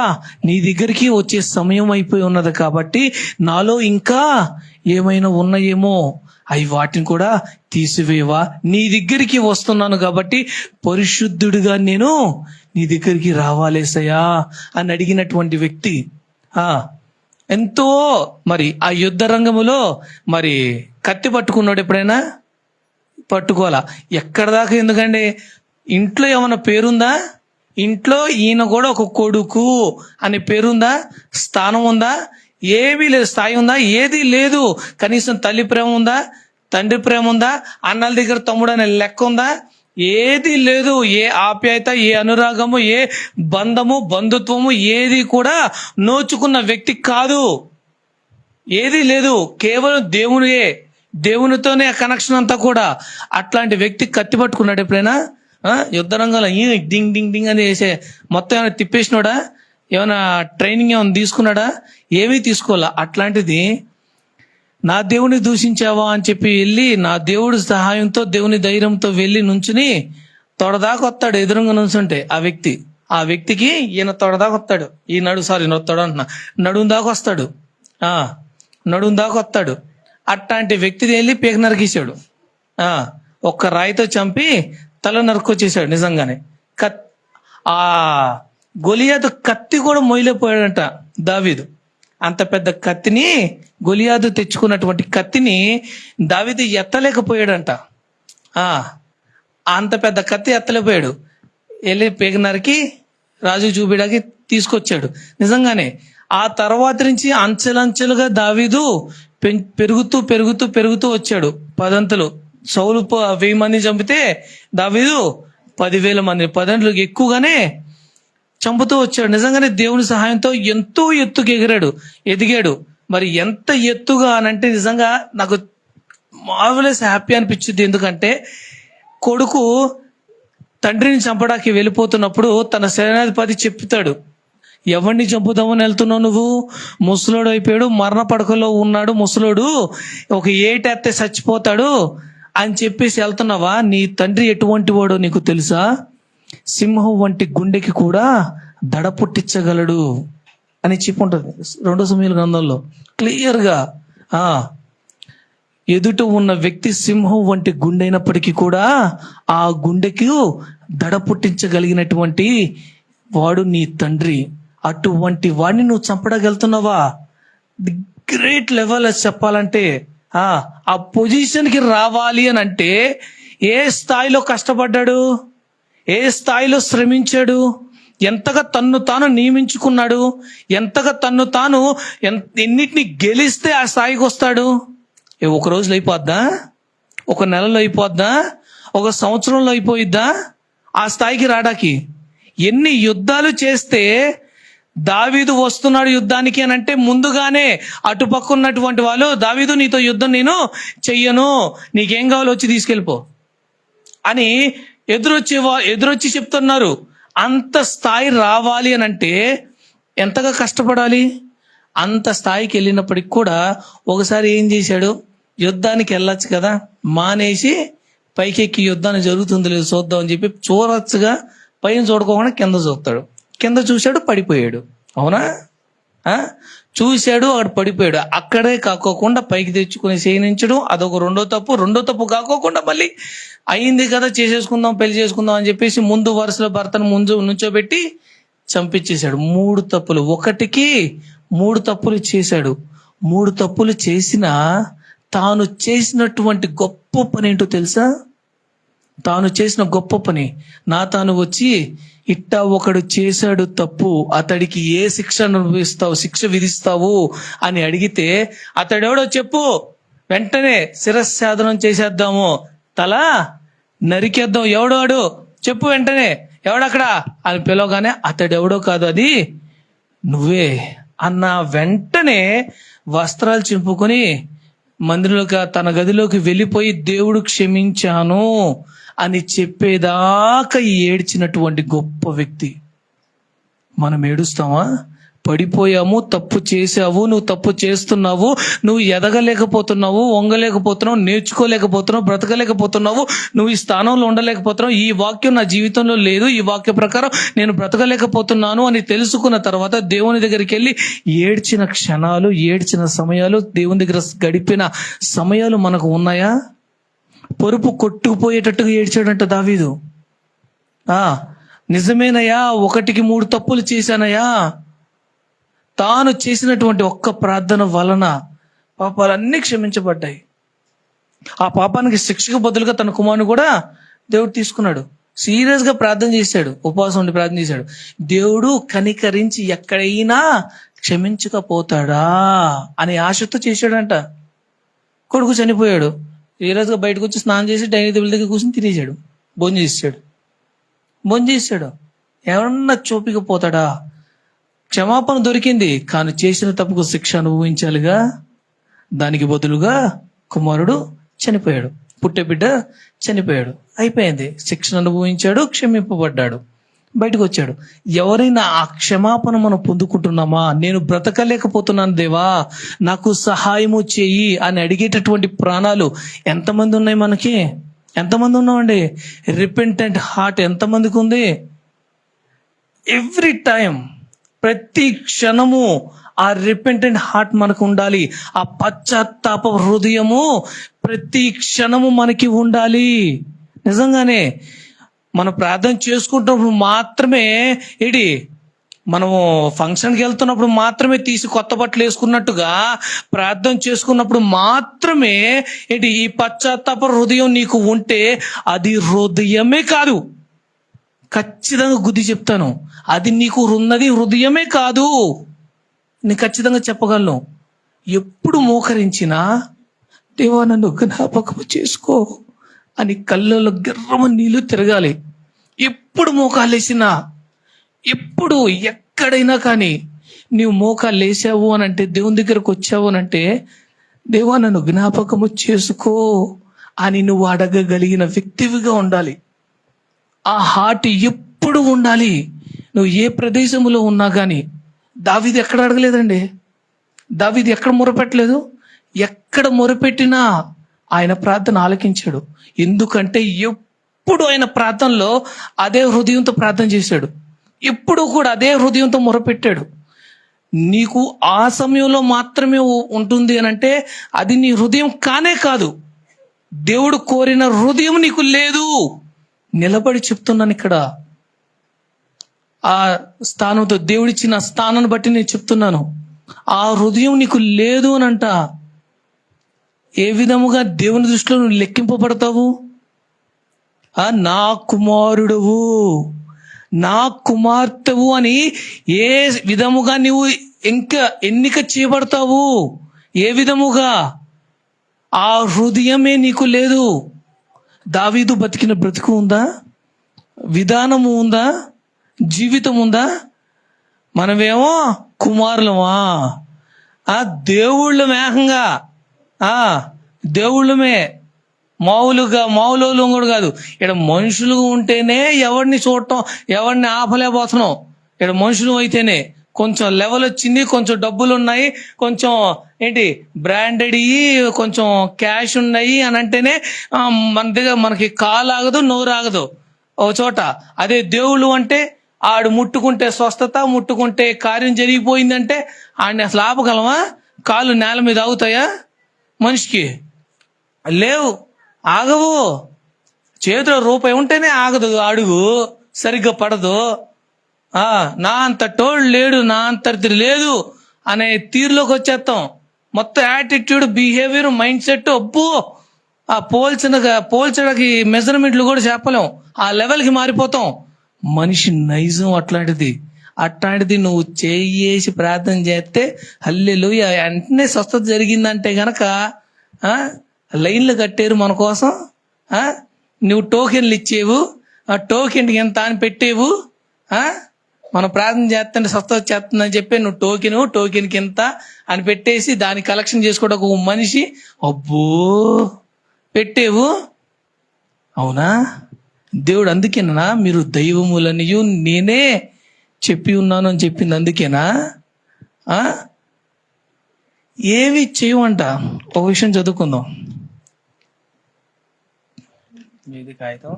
నీ దగ్గరికి వచ్చే సమయం అయిపోయి ఉన్నది కాబట్టి నాలో ఇంకా ఏమైనా ఉన్నాయేమో, వాటిని కూడా తీసివేవా, నీ దగ్గరికి వస్తున్నాను కాబట్టి పరిశుద్ధుడిగా నేను నీ దగ్గరికి రావాలేసయ్యా అని అడిగినటువంటి వ్యక్తి. ఎంతో మరి ఆ యుద్ధ రంగములో మరి కత్తి పట్టుకున్నాడు ఎప్పుడైనా? పట్టుకోవాలా. ఎక్కడ దాకా? ఎందుకండి ఇంట్లో ఏమైనా పేరుందా? ఇంట్లో ఈయన కూడా ఒక కొడుకు అనే పేరుందా? స్థానం ఉందా? ఏమీ లేదు. స్థాయి ఉందా? ఏది లేదు. కనీసం తల్లి ప్రేమ ఉందా? తండ్రి ప్రేమ ఉందా? అన్నల దగ్గర తమ్ముడు అనే లెక్క ఉందా? ఏది లేదు. ఏ ఆప్యాయత, ఏ అనురాగము, ఏ బంధము, బంధుత్వము ఏది కూడా నోచుకున్న వ్యక్తి కాదు. ఏది లేదు. కేవలం దేవునితోనే ఆ కనెక్షన్ అంతా కూడా. అట్లాంటి వ్యక్తి కత్తి పట్టుకున్నాడు ఎప్పుడైనా? యుద్ధ రంగంలో డింగ్ డింగ్ డింగ్ అని వేసే మొత్తం ఏమైనా తిప్పేసినాడా? ఏమైనా ట్రైనింగ్ ఏమైనా తీసుకున్నాడా? ఏమీ తీసుకోవాలా. అట్లాంటిది నా దేవుని దూషించావా అని చెప్పి వెళ్ళి నా దేవుడి సహాయంతో, దేవుని ధైర్యంతో వెళ్ళి నుంచుని తొడదాకా వస్తాడు. ఎదురుగా నుంచుంటే ఆ వ్యక్తికి ఈయన తొడదాకా వస్తాడు. ఈ నొత్తాడు అంటున్నా, నడుము దాకా వస్తాడు. నడుము దాకా వస్తాడు. అట్లాంటి వ్యక్తిని వెళ్ళి పీక నరికేశాడు. ఒక్క రాయితో చంపి తల నరుకొచ్చేసాడు. నిజంగానే ఆ గొలియాతు కత్తి కూడా మొయ్యలేకపోయాడంట దావీదు. అంత పెద్ద కత్తిని, గొలియాతు తెచ్చుకున్నటువంటి కత్తిని దావీదు ఎత్తలేకపోయాడంట. అంత పెద్ద కత్తి ఎత్తలేకపోయాడు. వెళ్ళి పీక నరికి రాజు చూపిడానికి తీసుకొచ్చాడు. నిజంగానే ఆ తర్వాత నుంచి అంచెలంచెలుగా దావీదు పెరుగుతూ పెరుగుతూ పెరుగుతూ వచ్చాడు. 10 అంతలు. సౌలు 1000 మంది చంపితే దావీదు 10,000 మంది, 10 అంతలకు ఎక్కువగానే చంపుతూ వచ్చాడు. నిజంగానే దేవుని సహాయంతో ఎంతో ఎత్తుకు ఎదిగాడు. మరి ఎంత ఎత్తుగా అనంటే నిజంగా నాకు మార్వెలస్ హ్యాపీ అనిపించింది. ఎందుకంటే కొడుకు తండ్రిని చంపడానికి వెళ్ళిపోతున్నప్పుడు తన సేనాధిపతి చెప్తాడు, ఎవరిని చంపుదామని వెళ్తున్నావు నువ్వు? ముసలోడు అయిపోయాడు, మరణ పడకలో ఉన్నాడు ముసలోడు, ఒక ఏటెత్తే చచ్చిపోతాడు అని చెప్పేసి వెళ్తున్నావా? నీ తండ్రి ఎటువంటి వాడో నీకు తెలుసా? సింహం వంటి గుండెకి కూడా దడ పుట్టించగలడు అని చెప్పి ఉంటుంది 2 సమూయేలు గ్రంథంలో క్లియర్గా. ఎదుట ఉన్న వ్యక్తి సింహం వంటి గుండె అయినప్పటికీ కూడా ఆ గుండెకి దడ పుట్టించగలిగినటువంటి వాడు నీ తండ్రి. అటువంటి వాడిని నువ్వు చంపడగలుగుతున్నావా? ది గ్రేట్ లెవెల్ చెప్పాలంటే. ఆ పొజిషన్కి రావాలి అని అంటే ఏ స్థాయిలో కష్టపడ్డాడు, ఏ స్థాయిలో శ్రమించాడు, ఎంతగా తన్ను తాను నియమించుకున్నాడు, ఎంతగా తన్ను తాను ఎన్నిటిని గెలిస్తే ఆ స్థాయికి వస్తాడు. ఒక రోజులో అయిపోద్దా, ఒక నెలలో అయిపోద్దా, ఒక సంవత్సరంలో అయిపోయిద్దా ఆ స్థాయికి రావడానికి? ఎన్ని యుద్ధాలు చేస్తే దావీదు వస్తున్నాడు యుద్ధానికి అని అంటే ముందుగానే అటుపక్క ఉన్నటువంటి వాళ్ళు, దావీదు నీతో యుద్ధం నేను చెయ్యను, నీకేం కావాలో వచ్చి తీసుకెళ్ళిపో అని ఎదురొచ్చి చెప్తున్నారు. అంత స్థాయి రావాలి అని అంటే ఎంతగా కష్టపడాలి? అంత స్థాయికి వెళ్ళినప్పటికి కూడా ఒకసారి ఏం చేశాడు, యుద్ధానికి వెళ్ళొచ్చు కదా, మానేసి పైకెక్కి యుద్ధాన్ని జరుగుతుంది లేదు చూద్దాం అని చెప్పి చూడొచ్చుగా పైన చూడుకోకుండా కింద చూస్తాడు. కింద చూశాడు, పడిపోయాడు. అవునా? చూశాడు, అక్కడ పడిపోయాడు. అక్కడే కాకోకుండా పైకి తెచ్చుకుని క్షయించడం అదొక రెండో తప్పు కాకోకుండా మళ్ళీ అయింది కదా చేసేసుకుందాం, పెళ్లి చేసుకుందాం అని చెప్పేసి ముందు వరుసలో భర్తను నుంచోబెట్టి చంపించేశాడు. 3 తప్పులు, ఒకటికి 3 తప్పులు చేశాడు. 3 తప్పులు చేసినా తాను చేసినటువంటి గొప్ప పని ఏంటో తెలుసా? తాను చేసిన గొప్ప పని, తాను వచ్చి ఇట్టా ఒకడు చేశాడు తప్పు, అతడికి ఏ శిక్ష విధిస్తావు అని అడిగితే అతడెవడో చెప్పు, వెంటనే శిరస్ఛేదనం చేసేద్దాము, తల నరికేద్దాం, ఎవడోడు చెప్పు వెంటనే, ఎవడక్కడ అని పిలవగానే అతడెవడో కాదు, అది నువ్వే అన్న వెంటనే వస్త్రాలు చింపుకొని మందిరంలోకి తన గదిలోకి వెళ్ళిపోయి దేవుడు క్షమించాను అని చెప్పేదాకా ఏడ్చినటువంటి గొప్ప వ్యక్తి. మనం ఏడుస్తామా? పడిపోయాము, తప్పు చేసావు, నువ్వు తప్పు చేస్తున్నావు, నువ్వు ఎదగలేకపోతున్నావు, వంగలేకపోతున్నావు, నేర్చుకోలేకపోతున్నావు, బ్రతకలేకపోతున్నావు, నువ్వు ఈ స్థానంలో ఉండలేకపోతున్నావు, ఈ వాక్యం నా జీవితంలో లేదు, ఈ వాక్య ప్రకారం నేను బ్రతకలేకపోతున్నాను అని తెలుసుకున్న తర్వాత దేవుని దగ్గరికి వెళ్ళి ఏడ్చిన క్షణాలు, ఏడ్చిన సమయాలు, దేవుని దగ్గర గడిపిన సమయాలు మనకు ఉన్నాయా? పరుపు కొట్టుకుపోయేటట్టుగా ఏడ్చాడంట దావీదు. నిజమేనయ్యా, 1కి 3 తప్పులు చేశానయ్యా, తాను చేసినటువంటి ఒక్క ప్రార్థన వలన పాపాలన్నీ క్షమించబడ్డాయి. ఆ పాపానికి శిక్షకు బదులుగా తన కుమారుని కూడా దేవుడు తీసుకున్నాడు. సీరియస్ గా ప్రార్థన చేశాడు, ఉపవాసం ఉండి ప్రార్థన చేశాడు. దేవుడు కనికరించి ఎక్కడైనా క్షమించకపోతాడా అనే ఆశతో చేశాడంట. కొడుకు చనిపోయాడు, సీరియస్ గా బయటకు వచ్చి స్నానం చేసి డైనింగ్ టేబుల్ దగ్గర కూర్చొని తినేసాడు, భోజనం చేశాడు. ఎవరన్నా చూపికపోతాడా? క్షమాపణ దొరికింది, కానీ చేసిన తప్పుకు శిక్ష అనుభవించాలిగా. దానికి బదులుగా కుమారుడు చనిపోయాడు, పుట్టే బిడ్డ చనిపోయాడు, అయిపోయింది. శిక్షను అనుభవించాడు, క్షమింపబడ్డాడు, బయటకు వచ్చాడు. ఎవరైనా ఆ క్షమాపణ మనం పొందుకుంటున్నామా? నేను బ్రతకలేకపోతున్నాను దేవా, నాకు సహాయము చెయ్యి అని అడిగేటటువంటి ప్రాణాలు ఎంతమంది ఉన్నాయి మనకి? ఎంతమంది ఉన్నామండి? రిపెంటెంట్ హార్ట్ ఎంతమందికి ఉంది? ఎవ్రీ టైం, ప్రతి క్షణము ఆ రిపెంటెంట్ హార్ట్ మనకు ఉండాలి. ఆ పశ్చాత్తాప హృదయము ప్రతి క్షణము మనకి ఉండాలి. నిజంగానే మనం ప్రార్థన చేసుకుంటున్నప్పుడు మాత్రమే, మనము ఫంక్షన్కి వెళ్తున్నప్పుడు మాత్రమే తీసి కొత్త బట్టలు వేసుకున్నట్టుగా ప్రార్థన చేసుకున్నప్పుడు మాత్రమే ఈ పశ్చాత్తాప హృదయం నీకు ఉంటే అది హృదయమే కాదు. ఖచ్చితంగా గుద్ది చెప్తాను, అది నీకు ఉన్నది హృదయమే కాదు. నేను ఖచ్చితంగా చెప్పగలను. ఎప్పుడు మోకరించినా దేవా నన్ను జ్ఞాపకం చేసుకో అని కళ్ళలో గిర్రమ నీళ్లు తిరగాలి. ఎప్పుడు మోకాలేసినా, ఎప్పుడు ఎక్కడైనా కానీ నీవు మోకాలు లేసావు అని అంటే, దేవుని దగ్గరకు వచ్చావు అని అంటే, దేవా నన్ను జ్ఞాపకము చేసుకో అని నువ్వు అడగగలిగిన వ్యక్తివిగా ఉండాలి. ఆ హార్ట్ ఎప్పుడు ఉండాలి. నువ్వు ఏ ప్రదేశంలో ఉన్నా కానీ. దావీదు ఎక్కడ అడగలేదండి, దావీదు ఎక్కడ మొరపెట్టలేదు. ఎక్కడ మొరపెట్టినా ఆయన ప్రార్థన ఆలకించాడు. ఎందుకంటే ఎప్పుడు ఆయన ప్రార్థనలో అదే హృదయంతో ప్రార్థన చేశాడు, ఎప్పుడు కూడా అదే హృదయంతో మొరపెట్టాడు. నీకు ఆ సమయంలో మాత్రమే ఉంటుంది అని అంటే అది నీ హృదయం కానే కాదు. దేవుడు కోరిన హృదయం నీకు లేదు. నిలబడి చెప్తున్నాను ఇక్కడ, ఆ స్థానంతో, దేవుడిచ్చిన స్థానాన్ని బట్టి నేను చెప్తున్నాను. ఆ హృదయం నీకు లేదు అనంట. ఏ విధముగా దేవుని దృష్టిలో నువ్వు లెక్కింపబడతావు? నా కుమారుడువు, నా కుమార్తెవు అని ఏ విధముగా నీవు ఇంకా ఎన్నిక చేయబడతావు, ఏ విధముగా ఆ హృదయమే నీకు లేదు. దావీదు బతికిన బ్రతుకు ఉందా, విధానము ఉందా, జీవితం ఉందా? మనమేమో కుమారులమా, దేవుళ్ళ మేఘంగా, దేవుళ్ళమే, మామూలు కూడా కాదు. ఇక్కడ మనుషులు ఉంటేనే ఎవరిని చూడటం, ఎవరిని ఆపలేకపోతున్నాం. ఇక్కడ మనుషులు అయితేనే కొంచెం లెవెల్ వచ్చింది, కొంచెం డబ్బులు ఉన్నాయి, కొంచెం బ్రాండెడ్, కొంచెం క్యాష్ ఉన్నాయి అని అంటేనే మన దగ్గర మనకి కాలు ఆగదు, నోరు ఆగదు ఒక చోట. అదే దేవుళ్ళు అంటే ఆడు ముట్టుకుంటే స్వస్థత, ముట్టుకుంటే కార్యం జరిగిపోయిందంటే ఆడిని అసలు ఆపగలమా? కాళ్ళు నేల మీద ఆగుతాయా? మనిషికి లేవు, ఆగవు. చేతిలో రూపాయి ఉంటేనే ఆగదు, అడుగు సరిగ్గా పడదు. నా అంత టోళ్ళు లేడు, నా అంతటి లేదు అనే తీరులోకి వచ్చేస్తాం. మొత్తం యాటిట్యూడ్, బిహేవియర్, మైండ్ సెట్, అబ్బో పోల్చడానికి మెజర్మెంట్లు కూడా చెప్పలేం. ఆ లెవెల్కి మారిపోతాం. మనిషి నైజం అట్లాంటిది నువ్వు చేసి ప్రార్థన చేస్తే హల్లెలూయా వెంటనే స్వస్థత జరిగిందంటే గనక లైన్లు కట్టారు మన కోసం. నువ్వు టోకెన్లు ఇచ్చేవు, ఆ టోకెన్కి ఎంత అని పెట్టేవు. మనం ప్రార్థన చేస్తుంటే స్వస్థత చేస్తుందని చెప్పి నువ్వు టోకెన్కి ఎంత అని పెట్టేసి దాన్ని కలెక్షన్ చేసుకోవడం ఒక మనిషి అబ్బో పెట్టేవు. అవునా? దేవుడు అందుకేనా మీరు దైవములనియు నేనే చెప్పి ఉన్నాను అని చెప్పింది? అందుకేనా? ఏవి చేయమంట. ఒక విషయం చదువుకుందాం. ఇది కాగితం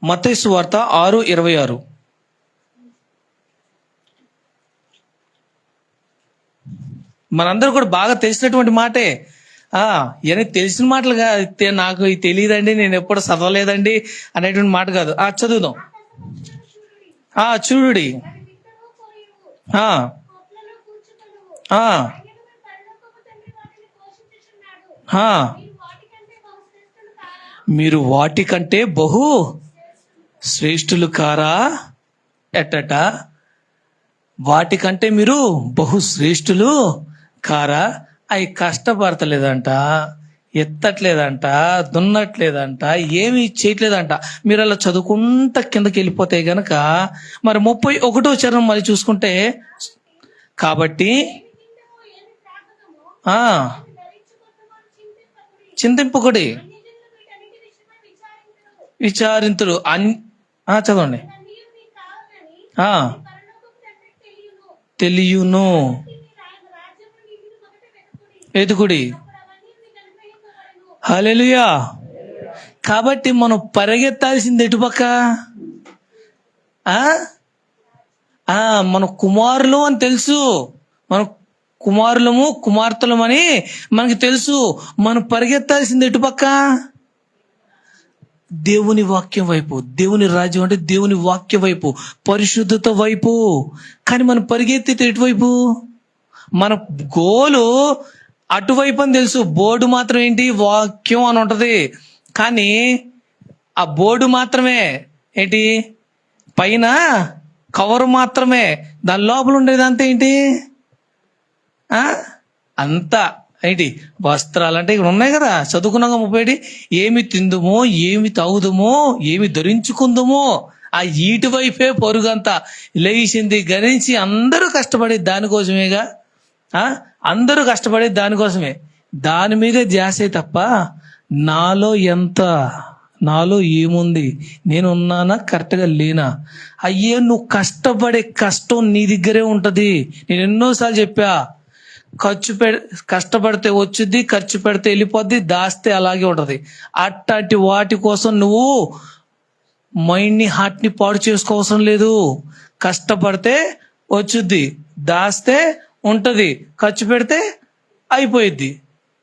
మత్తయి సువార్త 6:26. మనందరూ కూడా బాగా తెలిసినటువంటి మాటే. ఇవన్నీ తెలిసిన మాటలుగా నాకు తెలియదండి, నేను ఎప్పుడు చదవలేదండి అనేటువంటి మాట కాదు. చదువుదాం. చూడుడి, మీరు వాటికంటే బహు శ్రేష్ఠులు కారా? ఎట్టట వాటికంటే మీరు బహు శ్రేష్ఠులు కారా? అవి కష్టపడతలేదంట, ఎత్తట్లేదంట, దున్నట్లేదంట, ఏమీ చేయట్లేదంట. మీరు అలా చదువుకుంటా కిందకి వెళ్ళిపోతే గనక మరి 31వ చరణం మరి చూసుకుంటే, కాబట్టి చింతింపుకుడి, విచారింతుడు చదవండి. తెలియను, ఎదుగుడి. హల్లెలూయా. కాబట్టి మనం పరిగెత్తాల్సింది ఎటుపక్క? మన కుమారులు అని తెలుసు, మన కుమారులము కుమార్తెలమని మనకి తెలుసు. మనం పరిగెత్తాల్సింది ఎటుపక్క? దేవుని వాక్యం వైపు. దేవుని రాజ్యం అంటే దేవుని వాక్యం వైపు, పరిశుద్ధత వైపు. కానీ మనం పరిగెత్తితే ఎటువైపు? మన గోలు అటువైపు అని తెలుసు. బోర్డు మాత్రం ఏంటి? వాక్యం అని ఉంటది. కానీ ఆ బోర్డు మాత్రమే ఏంటి? పైన కవర్ మాత్రమే. దాని లోపల ఉండేది అంతా ఏంటి? అంతా ఏంటి? వస్త్రాలు అంటే ఇక్కడ ఉన్నాయి కదా, చదువుకున్నాక 30. ఏమి తిందుమో, ఏమి తాగుదుమో, ఏమి ధరించుకుందుమో, ఆ ఈటి వైపే పరుగంతా లేచింది గరించి. అందరూ కష్టపడేది దానికోసమేగా. అందరూ కష్టపడేది దానికోసమే. దాని మీదే ధ్యాసే తప్ప నాలో ఏముంది, నేను ఉన్నానా, కరెక్ట్గా లేనా? అయ్యే నువ్వు కష్టపడే కష్టం నీ దగ్గరే ఉంటది. నేను ఎన్నోసార్లు చెప్పా, కష్టపడితే వచ్చుద్ది, ఖర్చు పెడితే వెళ్ళిపోద్ది, దాస్తే అలాగే ఉంటది. అట్లాంటి వాటి కోసం నువ్వు మైండ్ని, హార్ట్ని పాడు చేసుకోవసరం లేదు. కష్టపడితే వచ్చుద్ది, దాస్తే ఉంటది, ఖర్చు పెడితే అయిపోయిద్ది.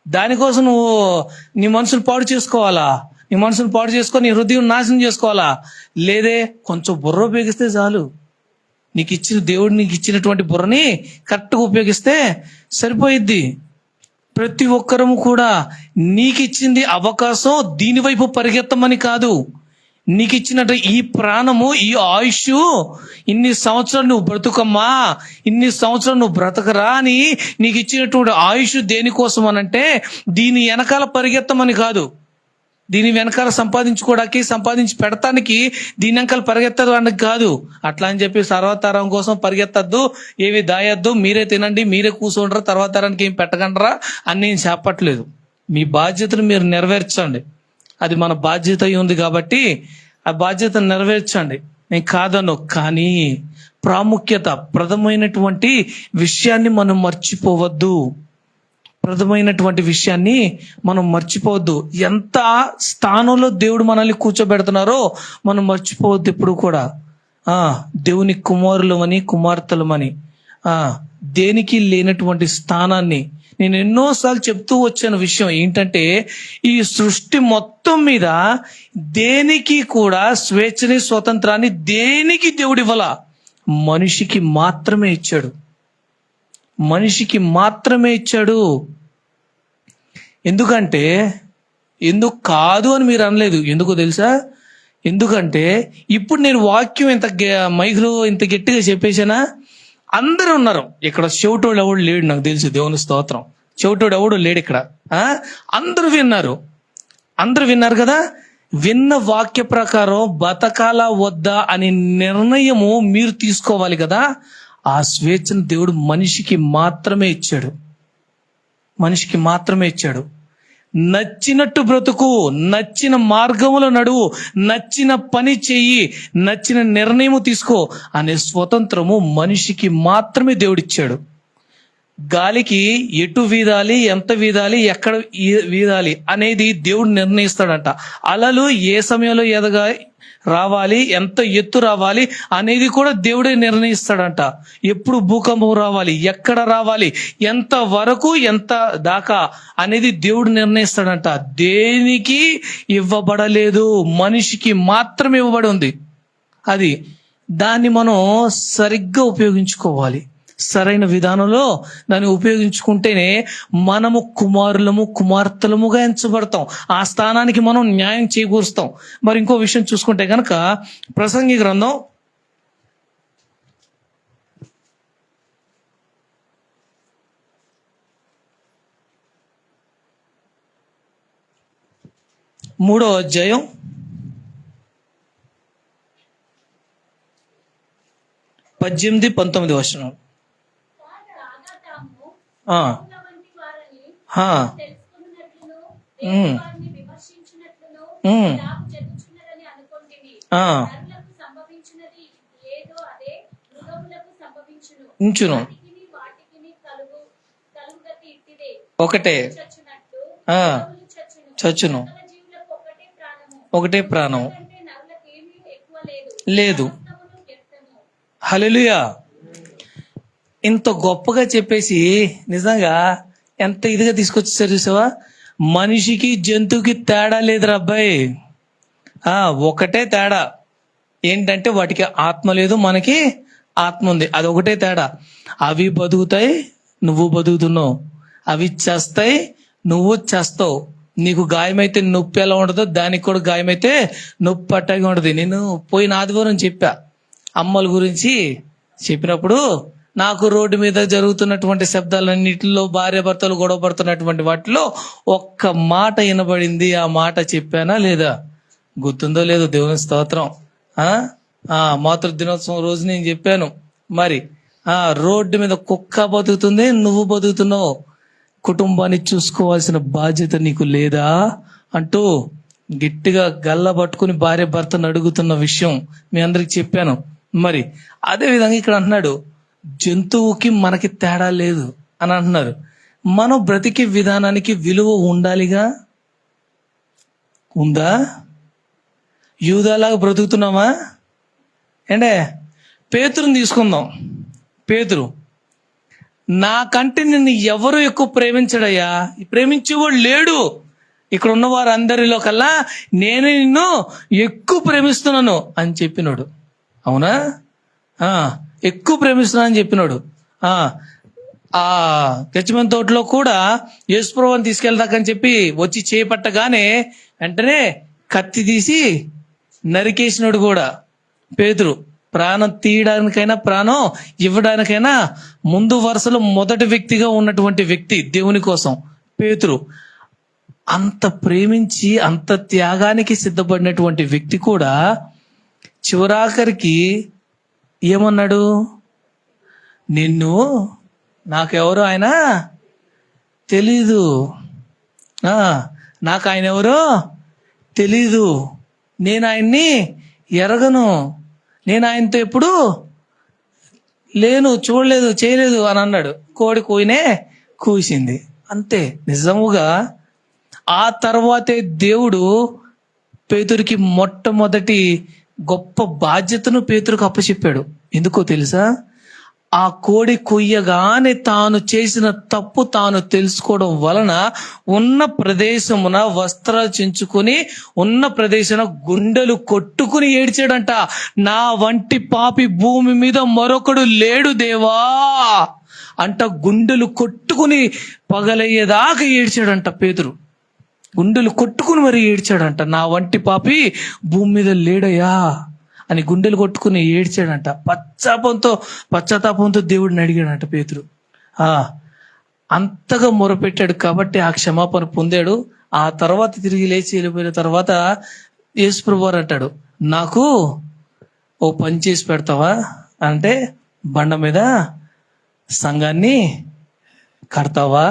దానికోసం నువ్వు నీ మనసును పాడు చేసుకోవాలా? నీ మనసును పాడు చేసుకొని నీ హృదయం నాశనం చేసుకోవాలా? లేదే, కొంచెం బుర్ర ఉపయోగిస్తే చాలు. దేవుడు నీకు ఇచ్చినటువంటి బుర్రని కరెక్ట్గా ఉపయోగిస్తే సరిపోయిద్ది. ప్రతి ఒక్కరము కూడా నీకు ఇచ్చింది అవకాశం దీని వైపు పరిగెత్తమని కాదు. నీకు ఇచ్చినట్టు ఈ ప్రాణము, ఈ ఆయుష్, ఇన్ని సంవత్సరాలు నువ్వు బ్రతుకమ్మా, ఇన్ని సంవత్సరాలు నువ్వు బ్రతకరా అని నీకు ఇచ్చినటువంటి ఆయుష్ దేనికోసం అనంటే దీని వెనకాల పరిగెత్తమని కాదు. దీని వెనకాల సంపాదించుకోవడానికి, సంపాదించి పెడతానికి దీని వెనకాల పరిగెత్తదు అన్నది కాదు. అట్లా అని చెప్పి సర్వతరం కోసం పరిగెత్తద్దు, ఏవి దాయద్దు, మీరే తినండి, మీరే కూర్చోండ్రా, తర్వాత తరానికి ఏం పెట్టకండ్రా అని నేను చెప్పట్లేదు. మీ బాధ్యతను మీరు నెరవేర్చండి. అది మన బాధ్యత అయి ఉంది కాబట్టి ఆ బాధ్యతను నెరవేర్చండి, నేను కాదను. కానీ ప్రాముఖ్యత, ప్రథమైనటువంటి విషయాన్ని మనం మర్చిపోవద్దు. ప్రథమైనటువంటి విషయాన్ని మనం మర్చిపోవద్దు. ఎంత స్థానంలో దేవుడు మనల్ని కూర్చోబెడుతున్నారో మనం మర్చిపోవద్దు ఎప్పుడు కూడా. దేవుని కుమారులమని, కుమార్తెలమని దేనికి లేనటువంటి స్థానాన్ని నేను ఎన్నోసార్లు చెప్తూ వచ్చిన విషయం ఏంటంటే, ఈ సృష్టి మొత్తం మీద దేనికి కూడా స్వేచ్ఛని, స్వతంత్రాన్ని దేనికి దేవుడు ఇవ్వాల, మనిషికి మాత్రమే ఇచ్చాడు. మనిషికి మాత్రమే ఇచ్చాడు. ఎందుకంటే, ఎందుకు కాదు అని మీరు అనలేదు. ఎందుకో తెలుసా? ఎందుకంటే ఇప్పుడు నేను వాక్యం ఇంత మైక్లో ఇంత గట్టిగా చెప్పేసానా, అందరూ ఉన్నారు ఇక్కడ. చెవిటోడు ఎవడు లేడు నాకు తెలిసి, దేవుని స్తోత్రం. చెవిటోడు ఎవడు లేడు ఇక్కడ. అందరూ విన్నారు. అందరూ విన్నారు కదా. విన్న వాక్య ప్రకారం బతకాలా వద్దా అనే నిర్ణయము మీరు తీసుకోవాలి కదా. ఆ స్వేచ్ఛను దేవుడు మనిషికి మాత్రమే ఇచ్చాడు. మనిషికి మాత్రమే ఇచ్చాడు. నచ్చినట్టు బ్రతుకు, నచ్చిన మార్గములో నడువు, నచ్చిన పని చెయ్యి, నచ్చిన నిర్ణయము తీసుకో అనే స్వతంత్రము మనిషికి మాత్రమే దేవుడిచ్చాడు. గాలికి ఎటు వీదాలి, ఎంత వీదాలి, ఎక్కడ వీదాలి అనేది దేవుడు నిర్ణయిస్తాడంట. అలలు ఏ సమయంలో రావాలి, ఎంత ఎత్తు రావాలి అనేది కూడా దేవుడే నిర్ణయిస్తాడంట. ఎప్పుడు భూకంపం రావాలి, ఎక్కడ రావాలి, ఎంత వరకు, ఎంత దాకా అనేది దేవుడు నిర్ణయిస్తాడంట. దేనికి ఇవ్వబడలేదు, మనిషికి మాత్రమే ఇవ్వబడి ఉంది. అది దాన్ని మనం సరిగ్గా ఉపయోగించుకోవాలి. సరైన విధానంలో దాన్ని ఉపయోగించుకుంటేనే మనము కుమారులము, కుమార్తెలముగా ఎంచబడతాం. ఆ స్థానానికి మనం న్యాయం చేకూరుస్తాం. మరి ఇంకో విషయం చూసుకుంటే కనుక, ప్రసంగి గ్రంథం 3వ అధ్యాయం 18-19 వచనం. ఉంచును ఒకటే, చచ్చును ఒకటే ప్రాణం లేదు. హల్లెలూయా. ఇంత గొప్పగా చెప్పేసి నిజంగా ఎంత ఇదిగా తీసుకొచ్చేసారు చూసావా. మనిషికి జంతువుకి తేడా లేదురా అబ్బాయి. ఒకటే తేడా ఏంటంటే వాటికి ఆత్మ లేదు, మనకి ఆత్మ ఉంది. అది ఒకటే తేడా. అవి బతుకుతాయి, నువ్వు బతుకుతున్నావు. అవి చేస్తాయి, నువ్వు చేస్తావు. నీకు గాయమైతే నొప్పి ఎలా ఉండదో దానికి కూడా గాయమైతే నొప్పి అట్టాగే ఉండదు. నేను పోయిన ఆదివారం చెప్పా అమ్మల గురించి. చెప్పినప్పుడు నాకు రోడ్డు మీద జరుగుతున్నటువంటి శబ్దాలన్నిటిలో, భార్య భర్తలు గొడవ పడుతున్నటువంటి వాటిలో ఒక్క మాట వినబడింది. ఆ మాట చెప్పానా లేదా? గుర్తుందో లేదో, దేవుని స్తోత్రం. మాతృ దినోత్సవం రోజు నేను చెప్పాను. మరి రోడ్డు మీద కుక్క బతుకుతుంది, నువ్వు బతుకుతున్నావు. కుటుంబాన్ని చూసుకోవాల్సిన బాధ్యత నీకు లేదా అంటూ గట్టిగా గల్ల పట్టుకుని భార్య భర్తను అడుగుతున్న విషయం మీ అందరికి చెప్పాను. మరి అదే విధంగా ఇక్కడ అంటున్నాడు, జంతువుకి మనకి తేడా లేదు అని అంటున్నారు. మనం బ్రతికే విధానానికి విలువ ఉండాలిగా. ఉందా? యూదాలాగా బ్రతుకుతున్నామా? ఏంటే పేతురుని తీసుకుందాం. పేతురు, నాకంటే నిన్ను ఎవరు ఎక్కువ ప్రేమించడయ్యా, ప్రేమించేవాడు లేడు. ఇక్కడ ఉన్న వారు అందరిలో కల్లా నేనే నిన్ను ఎక్కువ ప్రేమిస్తున్నాను అని చెప్పినాడు. అవునా? ఎక్కువ ప్రేమిస్తున్నా అని చెప్పినాడు. ఆ గెచ్చమని తోటలో కూడా యేసుప్రభుని తీసుకెళ్తాకని చెప్పి వచ్చి చేపట్టగానే వెంటనే కత్తి తీసి నరికేసినాడు కూడా పేతురు. ప్రాణం తీయడానికైనా ప్రాణం ఇవ్వడానికైనా ముందు వరుసలో మొదటి వ్యక్తిగా ఉన్నటువంటి వ్యక్తి దేవుని కోసం పేతురు. అంత ప్రేమించి అంత త్యాగానికి సిద్ధపడినటువంటి వ్యక్తి కూడా చివరాఖరికి ఏమన్నాడు? నిన్ను నాకెవరో ఆయన తెలీదు, నాకు ఆయన ఎవరో తెలీదు, నేను ఆయన్ని ఎరగను, నేను ఆయనతో ఎప్పుడు లేను, చూడలేదు, చేయలేదు అని అన్నాడు. కోడి కూయినే కూసింది అంతే. నిజముగా ఆ తర్వాతే దేవుడు పేతురికి మొట్టమొదటి గొప్ప బాధ్యతను పేతురికి అప్పచెప్పాడు. ఎందుకో తెలుసా? ఆ కోడి కొయ్యగానే తాను చేసిన తప్పు తాను తెలుసుకోవడం వలన ఉన్న ప్రదేశమున వస్త్రాలు చించుకుని ఉన్న ప్రదేశం గుండెలు కొట్టుకుని ఏడ్చాడంట. నా వంటి పాపి భూమి మీద మరొకడు లేడు దేవా అంట. గుండెలు కొట్టుకుని పగలయ్యేదాకా ఏడ్చాడంట పేతురు. గుండెలు కొట్టుకుని మరి ఏడ్చాడంట. నా వంటి పాపి భూమి మీద లేడయ్యా అని గుండెలు కొట్టుకుని ఏడ్చాడంట. పశ్చాత్తాపంతో దేవుడిని అడిగాడంట పేతురు. అంతగా మొరపెట్టాడు కాబట్టి ఆ క్షమాపణ పొందాడు. ఆ తర్వాత తిరిగి లేచి వెళ్ళిపోయిన తర్వాత యేసుప్రభు వారు అంటాడు, నాకు ఓ పని చేసి పెడతావా అంటే, బండ మీద సంఘాన్ని కడతావా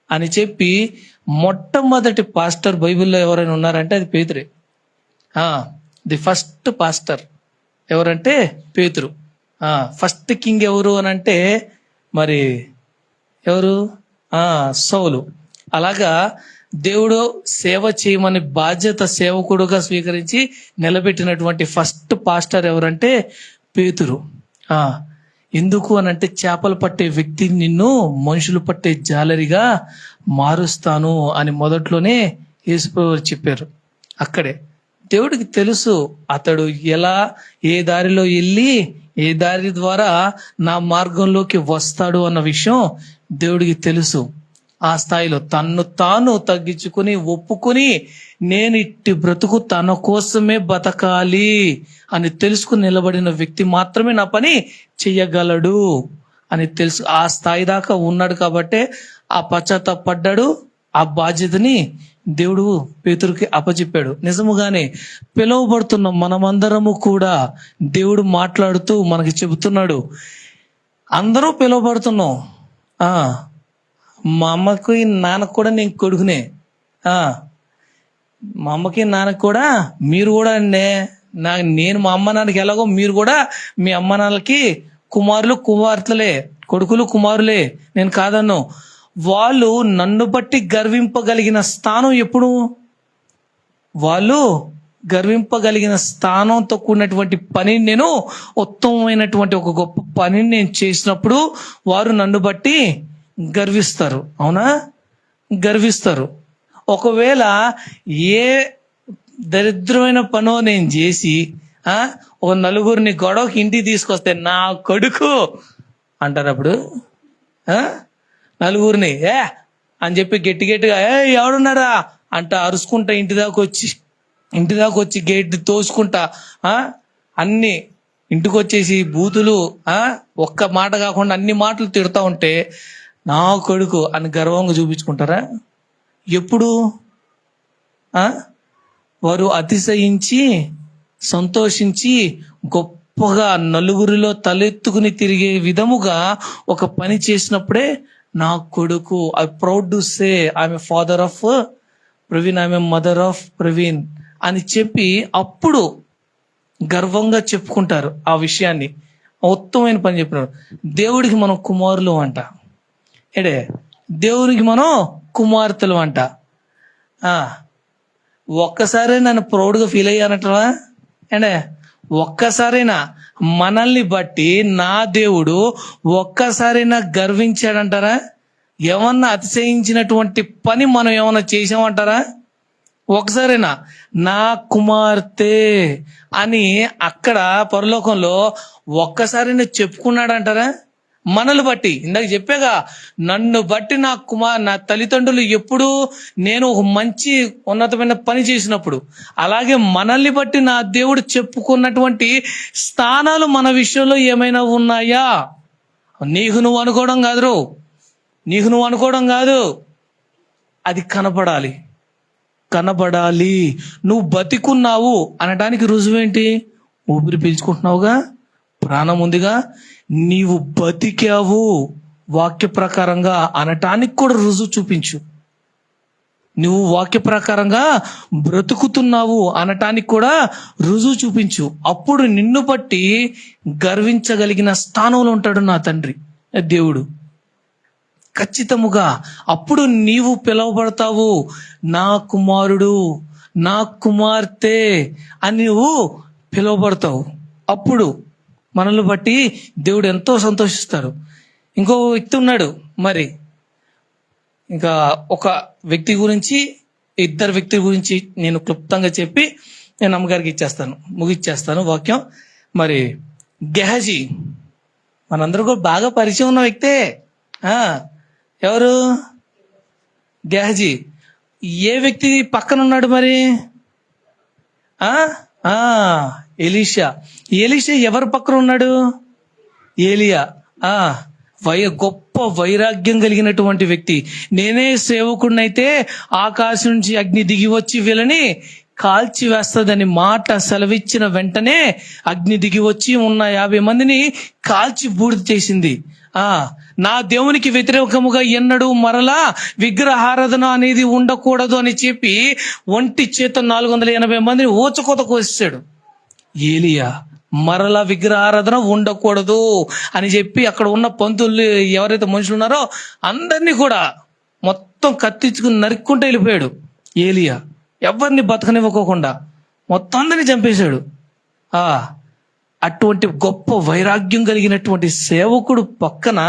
అని చెప్పి మొట్టమొదటి పాస్టర్ బైబిల్లో ఎవరైనా ఉన్నారంటే అది పేతురే. ది ఫస్ట్ పాస్టర్ ఎవరంటే పేతురు. ఫస్ట్ కింగ్ ఎవరు అని అంటే మరి ఎవరు? సౌలు. అలాగా దేవుడు సేవ చేయమని బాధ్యత సేవకుడుగా స్వీకరించి నిలబెట్టినటువంటి ఫస్ట్ పాస్టర్ ఎవరంటే పేతురు. ఎందుకు అనంటే చేపలు పట్టే వ్యక్తిని నిన్ను మనుషులు పట్టే జాలరిగా మారుస్తాను అని మొదట్లోనే యేసుప్రభువు చెప్పారు. అక్కడే దేవుడికి తెలుసు అతడు ఎలా ఏ దారిలో వెళ్ళి ఏ దారి ద్వారా నా మార్గంలోకి వస్తాడు అన్న విషయం దేవుడికి తెలుసు. ఆ స్థాయిలో తన్ను తాను తగ్గించుకుని ఒప్పుకుని నేను ఇట్టి బ్రతుకు తన కోసమే బతకాలి అని తెలుసుకుని నిలబడిన వ్యక్తి మాత్రమే నా పని చెయ్యగలడు అని తెలుసు. ఆ స్థాయి దాకా ఉన్నాడు కాబట్టే ఆ పశ్చాత్తాపడ్డాడు. ఆ బాధ్యతని దేవుడు పేతురుకి అప్పచెప్పాడు. నిజముగానే పిలువబడుతున్న మనమందరము కూడా దేవుడు మాట్లాడుతూ మనకి చెబుతున్నాడు. అందరూ పిలువబడుతున్నాం. మా అమ్మకి నాన్నకు కూడా నేను కొడుకునే. మా అమ్మకి నాన్నకి కూడా మీరు కూడా అండి. నేను మా అమ్మ నాన్నకి ఎలాగో మీరు కూడా మీ అమ్మ నాన్నలకి కుమారులు కుమార్తెలే, కొడుకులు కుమారులే. నేను కాదన్ను. వాళ్ళు నన్ను బట్టి గర్వింపగలిగిన స్థానం ఎప్పుడు? వాళ్ళు గర్వింపగలిగిన స్థానంతో కూడినటువంటి పనిని నేను ఉత్తమమైనటువంటి ఒక గొప్ప పనిని నేను చేసినప్పుడు వారు నన్ను బట్టి గర్విస్తారు. అవునా? గర్విస్తారు. ఒకవేళ ఏ దరిద్రమైన పనో నేను చేసి ఒక నలుగురిని గొడవకి ఇంటికి తీసుకొస్తే నా కొడుకు అంటారు. అప్పుడు నలుగురిని అని చెప్పి గట్టి గట్టిగా ఎవడున్నారా అంట అరుచుకుంటా ఇంటి దాకా వచ్చి గేట్ తోసుకుంటా అన్ని ఇంటికి వచ్చేసి బూతులు ఒక్క మాట కాకుండా అన్ని మాటలు తిడతా ఉంటే నా కొడుకు అని గర్వంగా చూపించుకుంటారా? ఎప్పుడు? వారు అతిశయించి సంతోషించి గొప్పగా నలుగురిలో తలెత్తుకుని తిరిగే విధముగా ఒక పని చేసినప్పుడే నా కొడుకు. I proud to say I'm father of Praveen, I'm mother of Praveen అని చెప్పి అప్పుడు గర్వంగా చెప్పుకుంటారు ఆ విషయాన్ని. ఉత్తమమైన పని చెప్పినారు. దేవుడికి మనం కుమారులు అంట. దేవునికి మనం కుమార్తెలు అంట. ఒక్కసారి నన్ను ప్రౌడ్గా ఫీల్ అయ్యానట్రా ఒక్కసారైనా మనల్ని బట్టి నా దేవుడు ఒక్కసారైనా గర్వించాడంటారా? ఏమన్నా అతిశయించినటువంటి పని మనం ఏమన్నా చేసామంటారా? ఒకసారైనా నా కుమార్తె అని అక్కడ పరలోకంలో ఒక్కసారైనా చెప్పుకున్నాడంటారా? మనల్ని బట్టి, ఇందాక చెప్పాగా, నన్ను బట్టి నా తల్లిదండ్రులు ఎప్పుడు నేను ఒక మంచి ఉన్నతమైన పని చేసినప్పుడు, అలాగే మనల్ని బట్టి నా దేవుడు చెప్పుకున్నటువంటి స్థానాలు మన విషయంలో ఏమైనా ఉన్నాయా? నీకు నువ్వు అనుకోవడం కాదు, అది కనపడాలి. నువ్వు బతికున్నావు అనడానికి రుజువేంటి? ఊపిరి పీల్చుకుంటున్నావుగా, ప్రాణం ఉందిగా, నీవు బతికావు వాక్య ప్రకారంగా అనటానికి కూడా రుజువు చూపించు. నువ్వు వాక్య ప్రకారంగా బ్రతుకుతున్నావు అనటానికి కూడా రుజువు చూపించు. అప్పుడు నిన్ను బట్టి గర్వించగలిగిన స్థానంలో ఉంటాడు నా తండ్రి దేవుడు. ఖచ్చితముగా అప్పుడు నీవు పిలువబడతావు, నా కుమారుడు, నా కుమార్తె అని నువ్వు పిలువబడతావు. అప్పుడు మనల్ని బట్టి దేవుడు ఎంతో సంతోషిస్తారు. ఇంకో వ్యక్తి ఉన్నాడు. మరి ఇంకా ఒక వ్యక్తి గురించి, ఇద్దరు వ్యక్తుల గురించి నేను క్లుప్తంగా చెప్పి నేను అమ్మగారికి ముగిచ్చేస్తాను వాక్యం. మరి గెహజీ మనందరూ కూడా బాగా పరిచయం ఉన్న వ్యక్తే. ఎవరు? గెహజీ. ఏ వ్యక్తి పక్కన ఉన్నాడు మరి? ఎలీషా ఎవరి పక్కన ఉన్నాడు? ఏలియా. గొప్ప వైరాగ్యం కలిగినటువంటి వ్యక్తి. నేనే సేవకుడినైతే ఆకాశం నుంచి అగ్ని దిగి వచ్చి వీళ్ళని కాల్చి వేస్తదని మాట సెలవిచ్చిన వెంటనే అగ్ని దిగి వచ్చి ఉన్న 50 మందిని కాల్చి బూడిద చేసింది. నా దేవునికి వ్యతిరేకముగా ఎన్నడూ మరలా విగ్రహారాధన అనేది ఉండకూడదు అని చెప్పి ఒంటి చేత 480 మందిని ఊచకోత కోసాడు ఏలియా. మరలా విగ్రహారాధన ఉండకూడదు అని చెప్పి అక్కడ ఉన్న పంతులు ఎవరైతే మనుషులు ఉన్నారో అందరినీ కూడా మొత్తం కత్తించుకుని నరుక్కుంటూ వెళ్ళిపోయాడు ఏలియా. ఎవరిని బతకనివ్వకోకుండా మొత్తం అందరినీ చంపేశాడు. అటువంటి గొప్ప వైరాగ్యం కలిగినటువంటి సేవకుడు పక్కన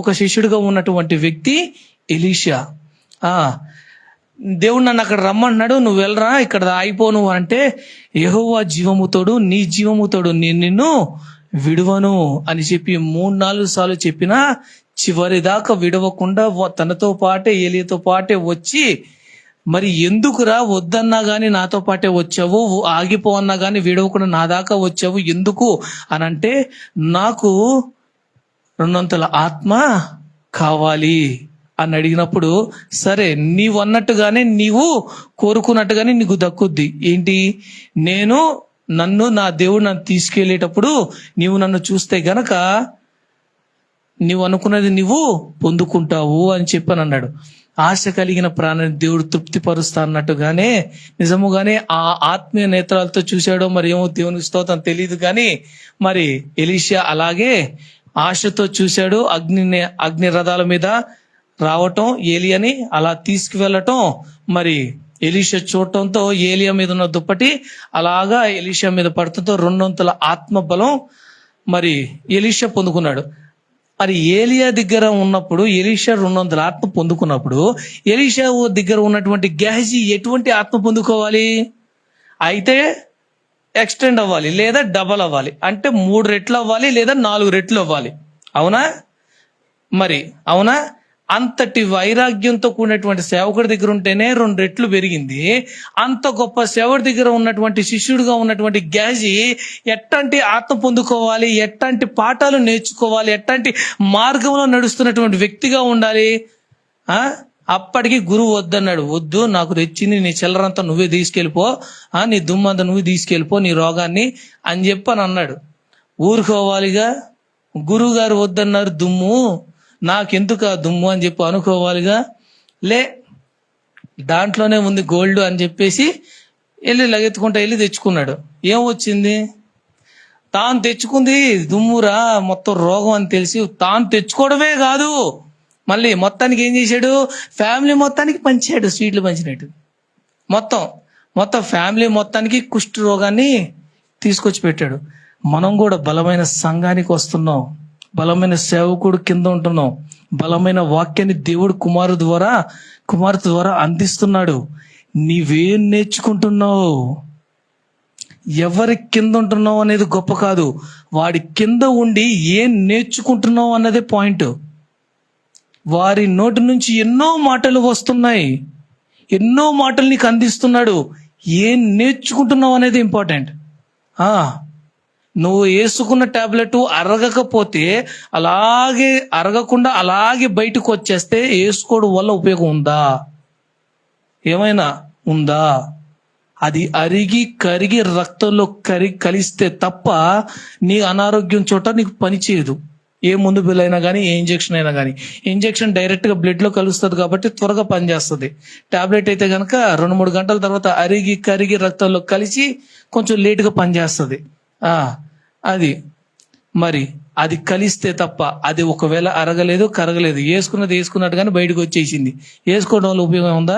ఒక శిష్యుడిగా ఉన్నటువంటి వ్యక్తి ఎలీషా. దేవుడు నన్ను అక్కడ రమ్మంటున్నాడు, నువ్వు వెళ్ళరా, ఇక్కడ ఆగిపోను అంటే, యెహోవా జీవముతోడు, నీ జీవముతోడు, నేను నిన్ను విడువను అని చెప్పి 3-4 సార్లు చెప్పినా చివరి దాకా విడవకుండా తనతో పాటే ఏలియాతో పాటే వచ్చి, మరి ఎందుకురా, వద్దన్నా గాని నాతో పాటే వచ్చావు, ఆగిపో అన్నా గాని విడవకుండా నా దాకా వచ్చావు ఎందుకు అని అంటే, నాకు 200 ఆత్మ కావాలి అని అడిగినప్పుడు, సరే నీవు అన్నట్టుగానే, నీవు కోరుకున్నట్టుగానే నీకు దక్కుద్ది. ఏంటి? నా దేవుడు నన్ను తీసుకెళ్లేటప్పుడు నీవు నన్ను చూస్తే గనక నీవు అనుకున్నది నీవు పొందుకుంటావు అని చెప్పని అన్నాడు. ఆశ కలిగిన ప్రాణాన్ని దేవుడు తృప్తిపరుస్తా అన్నట్టుగానే నిజముగానే ఆ ఆత్మీయ నేత్రాలతో చూశాడో మరి ఏమో, దేవునికి స్తోత్రం, తెలియదు. కానీ మరి ఎలీషా అలాగే ఆశతో చూశాడు. అగ్ని రథాల మీద రావటం, ఏలియాని అలా తీసుకువెళ్ళటం, మరి ఎలీషా చూడటంతో ఏలియా మీద ఉన్న దుప్పటి అలాగా ఎలీషా మీద పడటంతో 200 ఆత్మ బలం మరి ఎలీషా పొందుకున్నాడు. మరి ఏలియా దగ్గర ఉన్నప్పుడు ఎలీషా 200 ఆత్మ పొందుకున్నప్పుడు, ఎలీషా దగ్గర ఉన్నటువంటి గెహజీ ఎటువంటి ఆత్మ పొందుకోవాలి? అయితే ఎక్స్టెండ్ అవ్వాలి, లేదా డబల్ అవ్వాలి. అంటే 3 రెట్లు అవ్వాలి, లేదా 4 రెట్లు అవ్వాలి. అవునా? మరి అవునా? అంతటి వైరాగ్యంతో కూడినటువంటి సేవకుడి దగ్గర ఉంటేనే 2 రెట్లు పెరిగింది. అంత గొప్ప సేవకుడి దగ్గర ఉన్నటువంటి శిష్యుడిగా ఉన్నటువంటి గెహజీ ఎట్లాంటి ఆత్మ పొందుకోవాలి, ఎట్లాంటి పాఠాలు నేర్చుకోవాలి, ఎట్లాంటి మార్గంలో నడుస్తున్నటువంటి వ్యక్తిగా ఉండాలి? అప్పటికి గురువు వద్దన్నాడు. వద్దు, నాకు తెచ్చింది నీ చిల్లరంతా నువ్వే తీసుకెళ్ళిపో, నీ దుమ్మంతా నువ్వే తీసుకెళ్ళిపో, నీ రోగాన్ని అని చెప్పని అన్నాడు. ఊరుకోవాలిగా. గురువు గారు వద్దన్నారు, దుమ్ము నాకెందుకు ఆ దుమ్ము అని చెప్పి అనుకోవాలిగా. దాంట్లోనే ఉంది గోల్డ్ అని చెప్పేసి లగెత్తుకుంటా వెళ్ళి తెచ్చుకున్నాడు. ఏం వచ్చింది? తాను తెచ్చుకుంది దుమ్మురా, మొత్తం రోగం అని తెలిసి తాను తెచ్చుకోవడమే కాదు, మళ్ళీ మొత్తానికి ఏం చేశాడు? ఫ్యామిలీ మొత్తానికి పంచాడు, స్వీట్లు పంచినట్టు. మొత్తం ఫ్యామిలీ మొత్తానికి కుష్ఠ రోగాన్ని తీసుకొచ్చి పెట్టాడు. మనం కూడా బలమైన సంఘానికి వస్తున్నాం, బలమైన సేవకుడు కింద ఉంటున్నాం, బలమైన వాక్యాన్ని దేవుడు కుమార్తె ద్వారా అందిస్తున్నాడు. నీవేం నేర్చుకుంటున్నావు, ఎవరి కింద ఉంటున్నావు అనేది గొప్ప కాదు, వాడి కింద ఉండి ఏం నేర్చుకుంటున్నావు అన్నదే పాయింట్. వారి నోటి నుంచి ఎన్నో మాటలు వస్తున్నాయి, ఎన్నో మాటలు నీకు అందిస్తున్నాడు. ఏం నేర్చుకుంటున్నావు అనేది ఇంపార్టెంట్. నువ్వు వేసుకున్న టాబ్లెట్ అరగకపోతే అలాగే అరగకుండా అలాగే బయటకు వచ్చేస్తే వేసుకోవడం వల్ల ఉపయోగం ఉందా? ఏమైనా ఉందా? అది అరిగి కరిగి రక్తంలో కలిస్తే తప్ప నీ అనారోగ్యం చోట నీకు పని చేయదు. ఏ ముందు బిల్ అయినా కానీ, ఏ ఇంజెక్షన్ అయినా కానీ. ఇంజెక్షన్ డైరెక్ట్గా బ్లడ్లో కలుస్తుంది కాబట్టి త్వరగా పనిచేస్తుంది. టాబ్లెట్ అయితే కనుక 2-3 గంటల తర్వాత అరిగి కరిగి రక్తంలో కలిసి కొంచెం లేటుగా పనిచేస్తుంది. అది మరి అది కలిస్తే తప్ప, అది ఒకవేళ అరగలేదు కరగలేదు, వేసుకున్నది వేసుకున్నట్టు కానీ బయటకు వచ్చేసింది, వేసుకోవడం వల్ల ఉపయోగం ఉందా?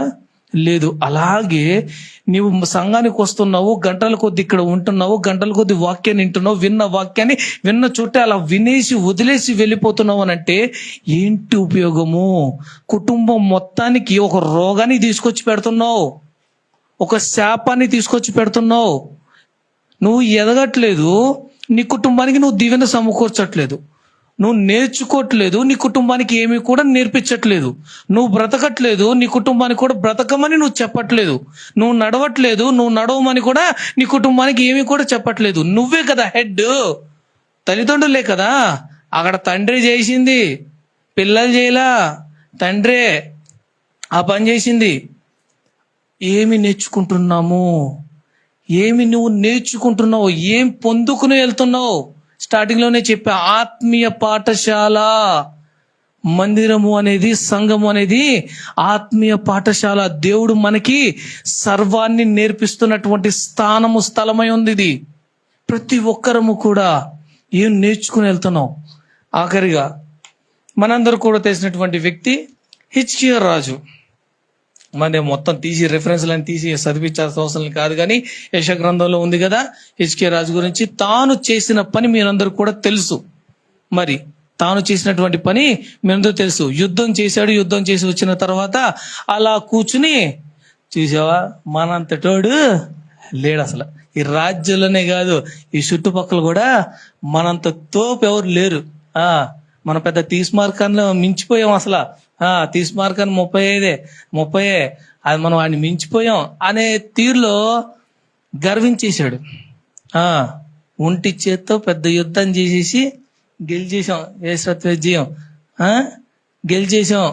లేదు. అలాగే నీవు సంఘానికి వస్తున్నావు, గంటల కొద్ది ఇక్కడ ఉంటున్నావు, గంటల కొద్ది వాక్యాన్ని వింటున్నావు, విన్న వాక్యాన్ని విన్న చోటే అలా వినేసి వదిలేసి వెళ్ళిపోతున్నావు అని అంటే ఏంటి ఉపయోగము? కుటుంబం మొత్తానికి ఒక రోగాన్ని తీసుకొచ్చి పెడుతున్నావు, ఒక శాపాన్ని తీసుకొచ్చి పెడుతున్నావు. నువ్వు ఎదగట్లేదు, నీ కుటుంబానికి నువ్వు దీవెన సమకూర్చట్లేదు, నువ్వు నేర్చుకోవట్లేదు, నీ కుటుంబానికి ఏమీ కూడా నేర్పించట్లేదు, నువ్వు బ్రతకట్లేదు, నీ కుటుంబానికి కూడా బ్రతకమని నువ్వు చెప్పట్లేదు, నువ్వు నడవట్లేదు, నువ్వు నడవమని కూడా నీ కుటుంబానికి ఏమీ కూడా చెప్పట్లేదు. నువ్వే కదా హెడ్, తల్లిదండ్రులే కదా. అక్కడ తండ్రి చేసింది, పిల్లలు చేయలా, తండ్రే ఆ పని చేసింది. ఏమి నేర్చుకుంటున్నాము? ఏమి నువ్వు నేర్చుకుంటున్నావు? ఏం పొందుకుని వెళ్తున్నావు? స్టార్టింగ్లోనే చెప్పా, ఆత్మీయ పాఠశాల. మందిరము అనేది, సంఘము అనేది ఆత్మీయ పాఠశాల. దేవుడు మనకి సర్వాన్ని నేర్పిస్తున్నటువంటి స్థలమై ఉంది ఇది. ప్రతి ఒక్కరము కూడా ఏం నేర్చుకుని వెళ్తున్నావు? ఆఖరిగా మనందరూ కూడా తెలిసినటువంటి వ్యక్తి హిజ్కియా రాజు. మన మొత్తం తీసి రెఫరెన్స్లను తీసి చదివించాల్సిన అవసరం కాదు, కానీ యెషయా గ్రంథంలో ఉంది కదా హిజ్కియా రాజు గురించి. తాను చేసిన పని మీరందరూ కూడా తెలుసు. మరి తాను చేసినటువంటి పని మీరందరూ తెలుసు. యుద్ధం చేశాడు, యుద్ధం చేసి వచ్చిన తర్వాత అలా కూర్చుని చూసావా, మనంతటోడు లేడు అసలు. ఈ రాజ్యంలోనే కాదు, ఈ చుట్టుపక్కల కూడా మనంత తోపు ఎవరు లేరు. మన పెద్ద తీస్మార్కాన్ని మించిపోయాం అసలు. తీస్మార్కాన్ని 30 అది మనం వాడిని మించిపోయాం అనే తీరులో గర్వించేశాడు. ఒంటి చేత్తో పెద్ద యుద్ధం చేసేసి గెలిచేసాం, విజయం గెలిచేసాం.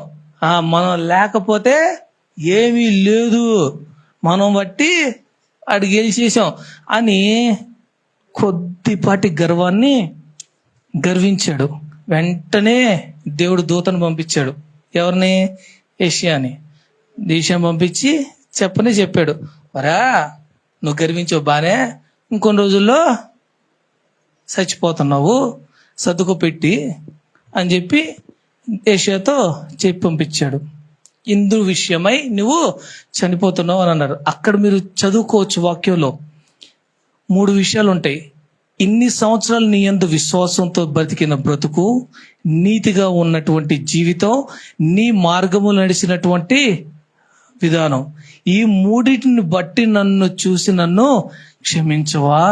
మనం లేకపోతే ఏమీ లేదు, మనం బట్టి అటు గెలిచేసాం అని కొద్దిపాటి గర్వాన్ని గర్వించాడు. వెంటనే దేవుడు దూతను పంపించాడు. ఎవరిని? యెషయాని. దేశం పంపించి చెప్పాడు, వరా నువ్వు గర్వించావు బానే, ఇంకొన్ని రోజుల్లో చచ్చిపోతున్నావు, సర్దుకు పెట్టి అని చెప్పి యెషయాతో చెప్పి పంపించాడు. ఇందు విషయమై నువ్వు చనిపోతున్నావు అని అన్నారు. అక్కడ మీరు చదువుకోవచ్చు, వాక్యంలో 3 విషయాలు ఉంటాయి. ఇన్ని సంవత్సరాలు నీ యందు విశ్వాసంతో బ్రతికిన బ్రతుకు, నీతిగా ఉన్నటువంటి జీవితం, నీ మార్గము నడిచినటువంటి విధానం, ఈ 3టిని బట్టి నన్ను చూసి నన్ను క్షమించవా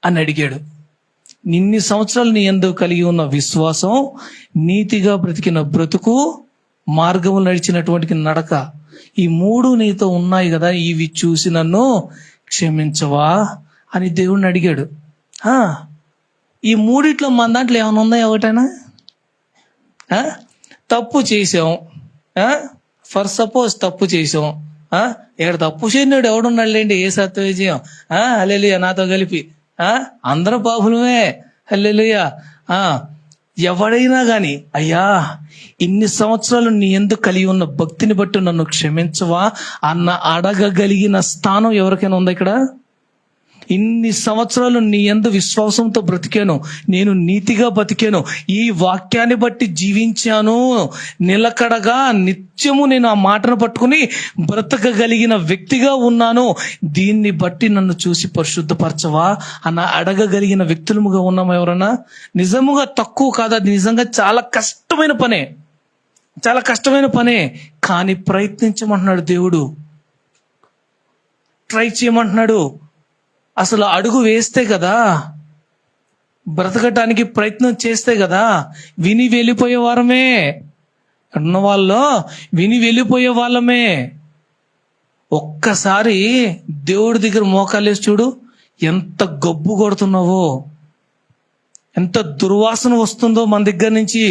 అని అడిగాడు. ఇన్ని సంవత్సరాలు నీ యందు కలిగి ఉన్న విశ్వాసం, నీతిగా బ్రతికిన బ్రతుకు, మార్గము నడిచినటువంటి నడక, ఈ 3 నీతో ఉన్నాయి కదా, ఇవి చూసి నన్ను క్షమించవా అని దేవుణ్ణి అడిగాడు. ఈ 3 మన దాంట్లో ఏమైనా ఉందా? ఒకటైనా తప్పు చేసాం, ఫర్ సపోజ్ తప్పు చేసాం, ఇక్కడ తప్పు చేయనాడు ఎవడున్నాడు లేండి, ఏ సత్య విజయం, హల్లెలూయా, నాతో కలిపి అందరూ పాపులమే, హల్లెలూయా. ఎవడైనా గాని, అయ్యా ఇన్ని సంవత్సరాలు నీ ఎందుకు కలిగి ఉన్న భక్తిని బట్టి నన్ను క్షమించవా అన్న అడగగలిగిన స్థానం ఎవరికైనా ఉందా ఇక్కడ? ఇన్ని సంవత్సరాలు నీ యందు విశ్వాసంతో బ్రతికాను, నేను నీతిగా బతికాను, ఈ వాక్యాన్ని బట్టి జీవించాను, నిలకడగా నిత్యము నేను ఆ మాటను పట్టుకుని బ్రతకగలిగిన వ్యక్తిగా ఉన్నాను, దీన్ని బట్టి నన్ను చూసి పరిశుద్ధపరచవా అన్న అడగగలిగిన వ్యక్తులముగా ఉన్నాము ఎవరన్నా? నిజముగా తక్కువ కాదు, అది నిజంగా చాలా కష్టమైన పనే, చాలా కష్టమైన పనే. కానీ ప్రయత్నించమంటున్నాడు దేవుడు, ట్రై చేయమంటున్నాడు. అసలు అడుగు వేస్తే కదా బ్రతకటానికి ప్రయత్నం చేస్తే కదా విని వెళ్ళిపోయే వారమే. ఉన్న వాళ్ళు విని వెళ్ళిపోయే వాళ్ళమే. ఒక్కసారి దేవుడి దగ్గర మోకాలేసి చూడు, ఎంత గబ్బు కొడుతున్నావో, ఎంత దుర్వాసన వస్తుందో మన దగ్గర నుంచి,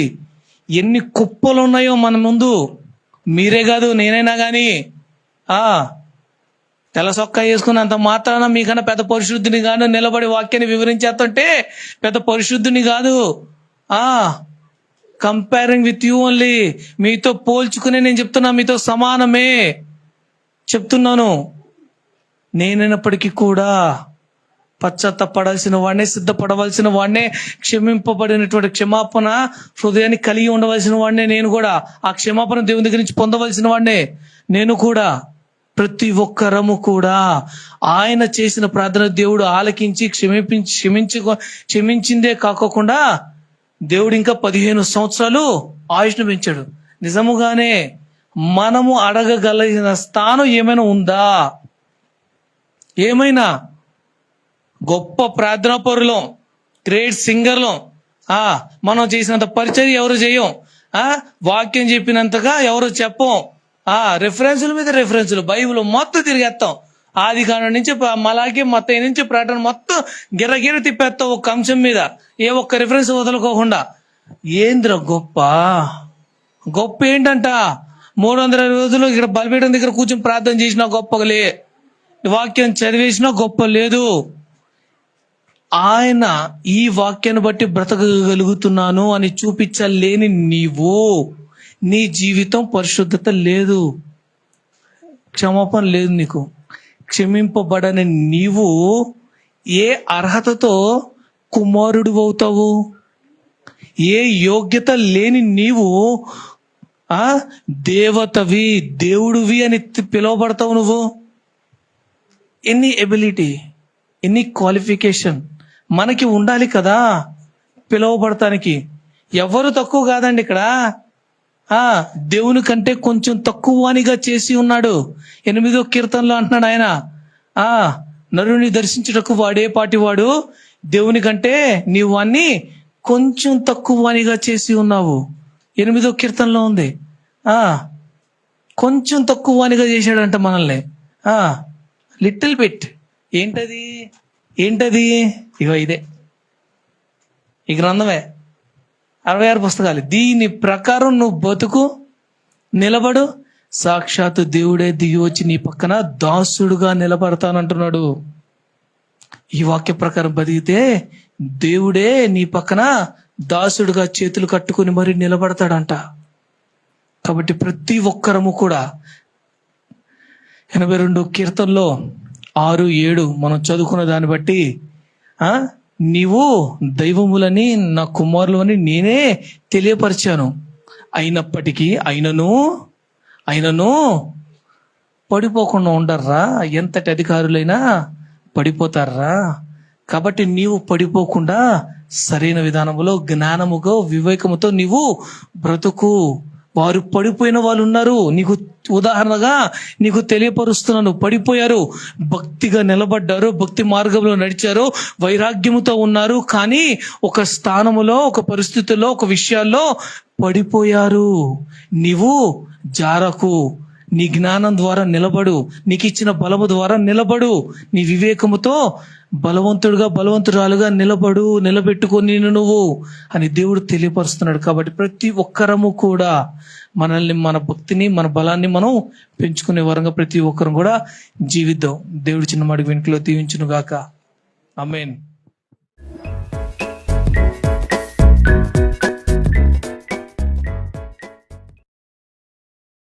ఎన్ని కుప్పలు ఉన్నాయో మన ముందు. మీరే కాదు, నేనైనా కానీ తెల్ల సొక్కా వేసుకున్నంత మాత్రాన మీకన్నా పెద్ద పరిశుద్ధిని కాదు, నిలబడి వాక్యాన్ని వివరించేస్తుంటే పెద్ద పరిశుద్ధిని కాదు. కంపేరింగ్ విత్ యూ ఓన్లీ, మీతో పోల్చుకునే నేను చెప్తున్నా, మీతో సమానమే చెప్తున్నాను. నేనైనప్పటికీ కూడా పశ్చాత్తపడాల్సిన వాడినే, సిద్ధపడవలసిన వాడినే, క్షమింపబడినటువంటి క్షమాపణ హృదయాన్ని కలిగి ఉండవలసిన వాడినే నేను కూడా. ఆ క్షమాపణ దేవుని దగ్గర నుంచి పొందవలసిన వాడినే నేను కూడా. ప్రతి ఒక్కరము కూడా ఆయన చేసిన ప్రార్థన దేవుడు ఆలకించి క్షమించిందే కాకోకుండా దేవుడు ఇంకా 15 సంవత్సరాలు ఆయుష్ను పెంచాడు. నిజముగానే మనము అడగగలిగిన స్థానం ఏమైనా ఉందా? ఏమైనా గొప్ప ప్రార్థనా పరులం, గ్రేట్ సింగర్లం, మనం చేసినంత పరిచయం ఎవరు చేయం, వాక్యం చెప్పినంతగా ఎవరు చెప్పం. రెఫరెన్సుల మీద రెఫరెన్సులు, బైబిల్ మొత్తం తిరిగేస్తాం. ఆది కాండం నుంచి మలాకి మత్తయి నుంచి ప్రకటన మొత్తం గిరగిర తిప్పేస్తాం ఒక అంశం మీద, ఏ ఒక్క రిఫరెన్స్ వదులుకోకుండా. ఏంద్ర గొప్ప గొప్ప ఏంటంట, 360 రోజులు ఇక్కడ బలిపీఠం దగ్గర కూర్చొని ప్రార్థన చేసినా గొప్పలే, వాక్యం చదివేసినా గొప్ప లేదు. ఆయన ఈ వాక్యాన్ని బట్టి బ్రతకగలుగుతున్నాను అని చూపించలేని నీవు, నీ జీవితం పరిశుద్ధత లేదు, క్షమాపణ లేదు నీకు. క్షమింపబడని నీవు ఏ అర్హతతో కుమారుడు అవుతావు? ఏ యోగ్యత లేని నీవు దేవతవి, దేవుడివి అని పిలువబడతావు నువ్వు? ఎన్ని ఎబిలిటీ, ఎన్ని క్వాలిఫికేషన్ మనకి ఉండాలి కదా పిలువబడటానికి. ఎవరు తక్కువ కాదండి ఇక్కడ. దేవుని కంటే కొంచెం తక్కువనిగా చేసి ఉన్నాడు. 8వ కీర్తనలో అంటున్నాడు ఆయన, నరుని దర్శించుటకు వాడే పాటివాడు, దేవుని కంటే నీవు వాన్ని కొంచెం తక్కువనిగా చేసి ఉన్నావు. 8వ కీర్తనలో ఉంది. కొంచెం తక్కువనిగా చేశాడంట మనల్ని. Little bit. ఏంటది? ఇగో ఇదే, ఈ గ్రంథమే, 66 పుస్తకాలు. దీని ప్రకారం నువ్వు బతుకు, నిలబడు, సాక్షాత్తు దేవుడే దిగి వచ్చి నీ పక్కన దాసుడుగా నిలబడతానంటున్నాడు. ఈ వాక్య ప్రకారం బతికితే దేవుడే నీ పక్కన దాసుడుగా చేతులు కట్టుకుని మరి నిలబడతాడంట. కాబట్టి ప్రతి ఒక్కరము కూడా 82 కీర్తనలో 6, 7 మనం చదువుకున్న దాన్ని బట్టి నీవు దైవములని నా కుమారులు అని నేనే తెలియపరిచాను. అయినప్పటికీ అయినను పడిపోకుండా ఉండర్రా. ఎంతటి అధికారులైనా పడిపోతారా. కాబట్టి నీవు పడిపోకుండా సరైన విధానములో, జ్ఞానముగా, వివేకముతో నీవు బ్రతుకు. వారు పడిపోయిన వాళ్ళు ఉన్నారు, నీకు ఉదాహరణగా నీకు తెలియపరుస్తున్నాను. పడిపోయారు, భక్తిగా నిలబడ్డారు, భక్తి మార్గంలో నడిచారు, వైరాగ్యముతో ఉన్నారు. కానీ ఒక స్థానములో, ఒక పరిస్థితుల్లో, ఒక విషయాల్లో పడిపోయారు. నీవు జారకు, నీ జ్ఞానం ద్వారా నిలబడు, నీకు ఇచ్చిన బలము ద్వారా నిలబడు, నీ వివేకముతో బలవంతురాలుగా నిలబెట్టుకొని నువ్వు అని దేవుడు తెలియపరుస్తున్నాడు. కాబట్టి ప్రతి ఒక్కరము కూడా మనల్ని, మన భక్తిని, మన బలాన్ని మనం పెంచుకునే వరంగా ప్రతి ఒక్కరం కూడా జీవిద్దాం. దేవుడి చిన్న మాటకు వెనుకలో దీవించును గాక. ఆమేన్.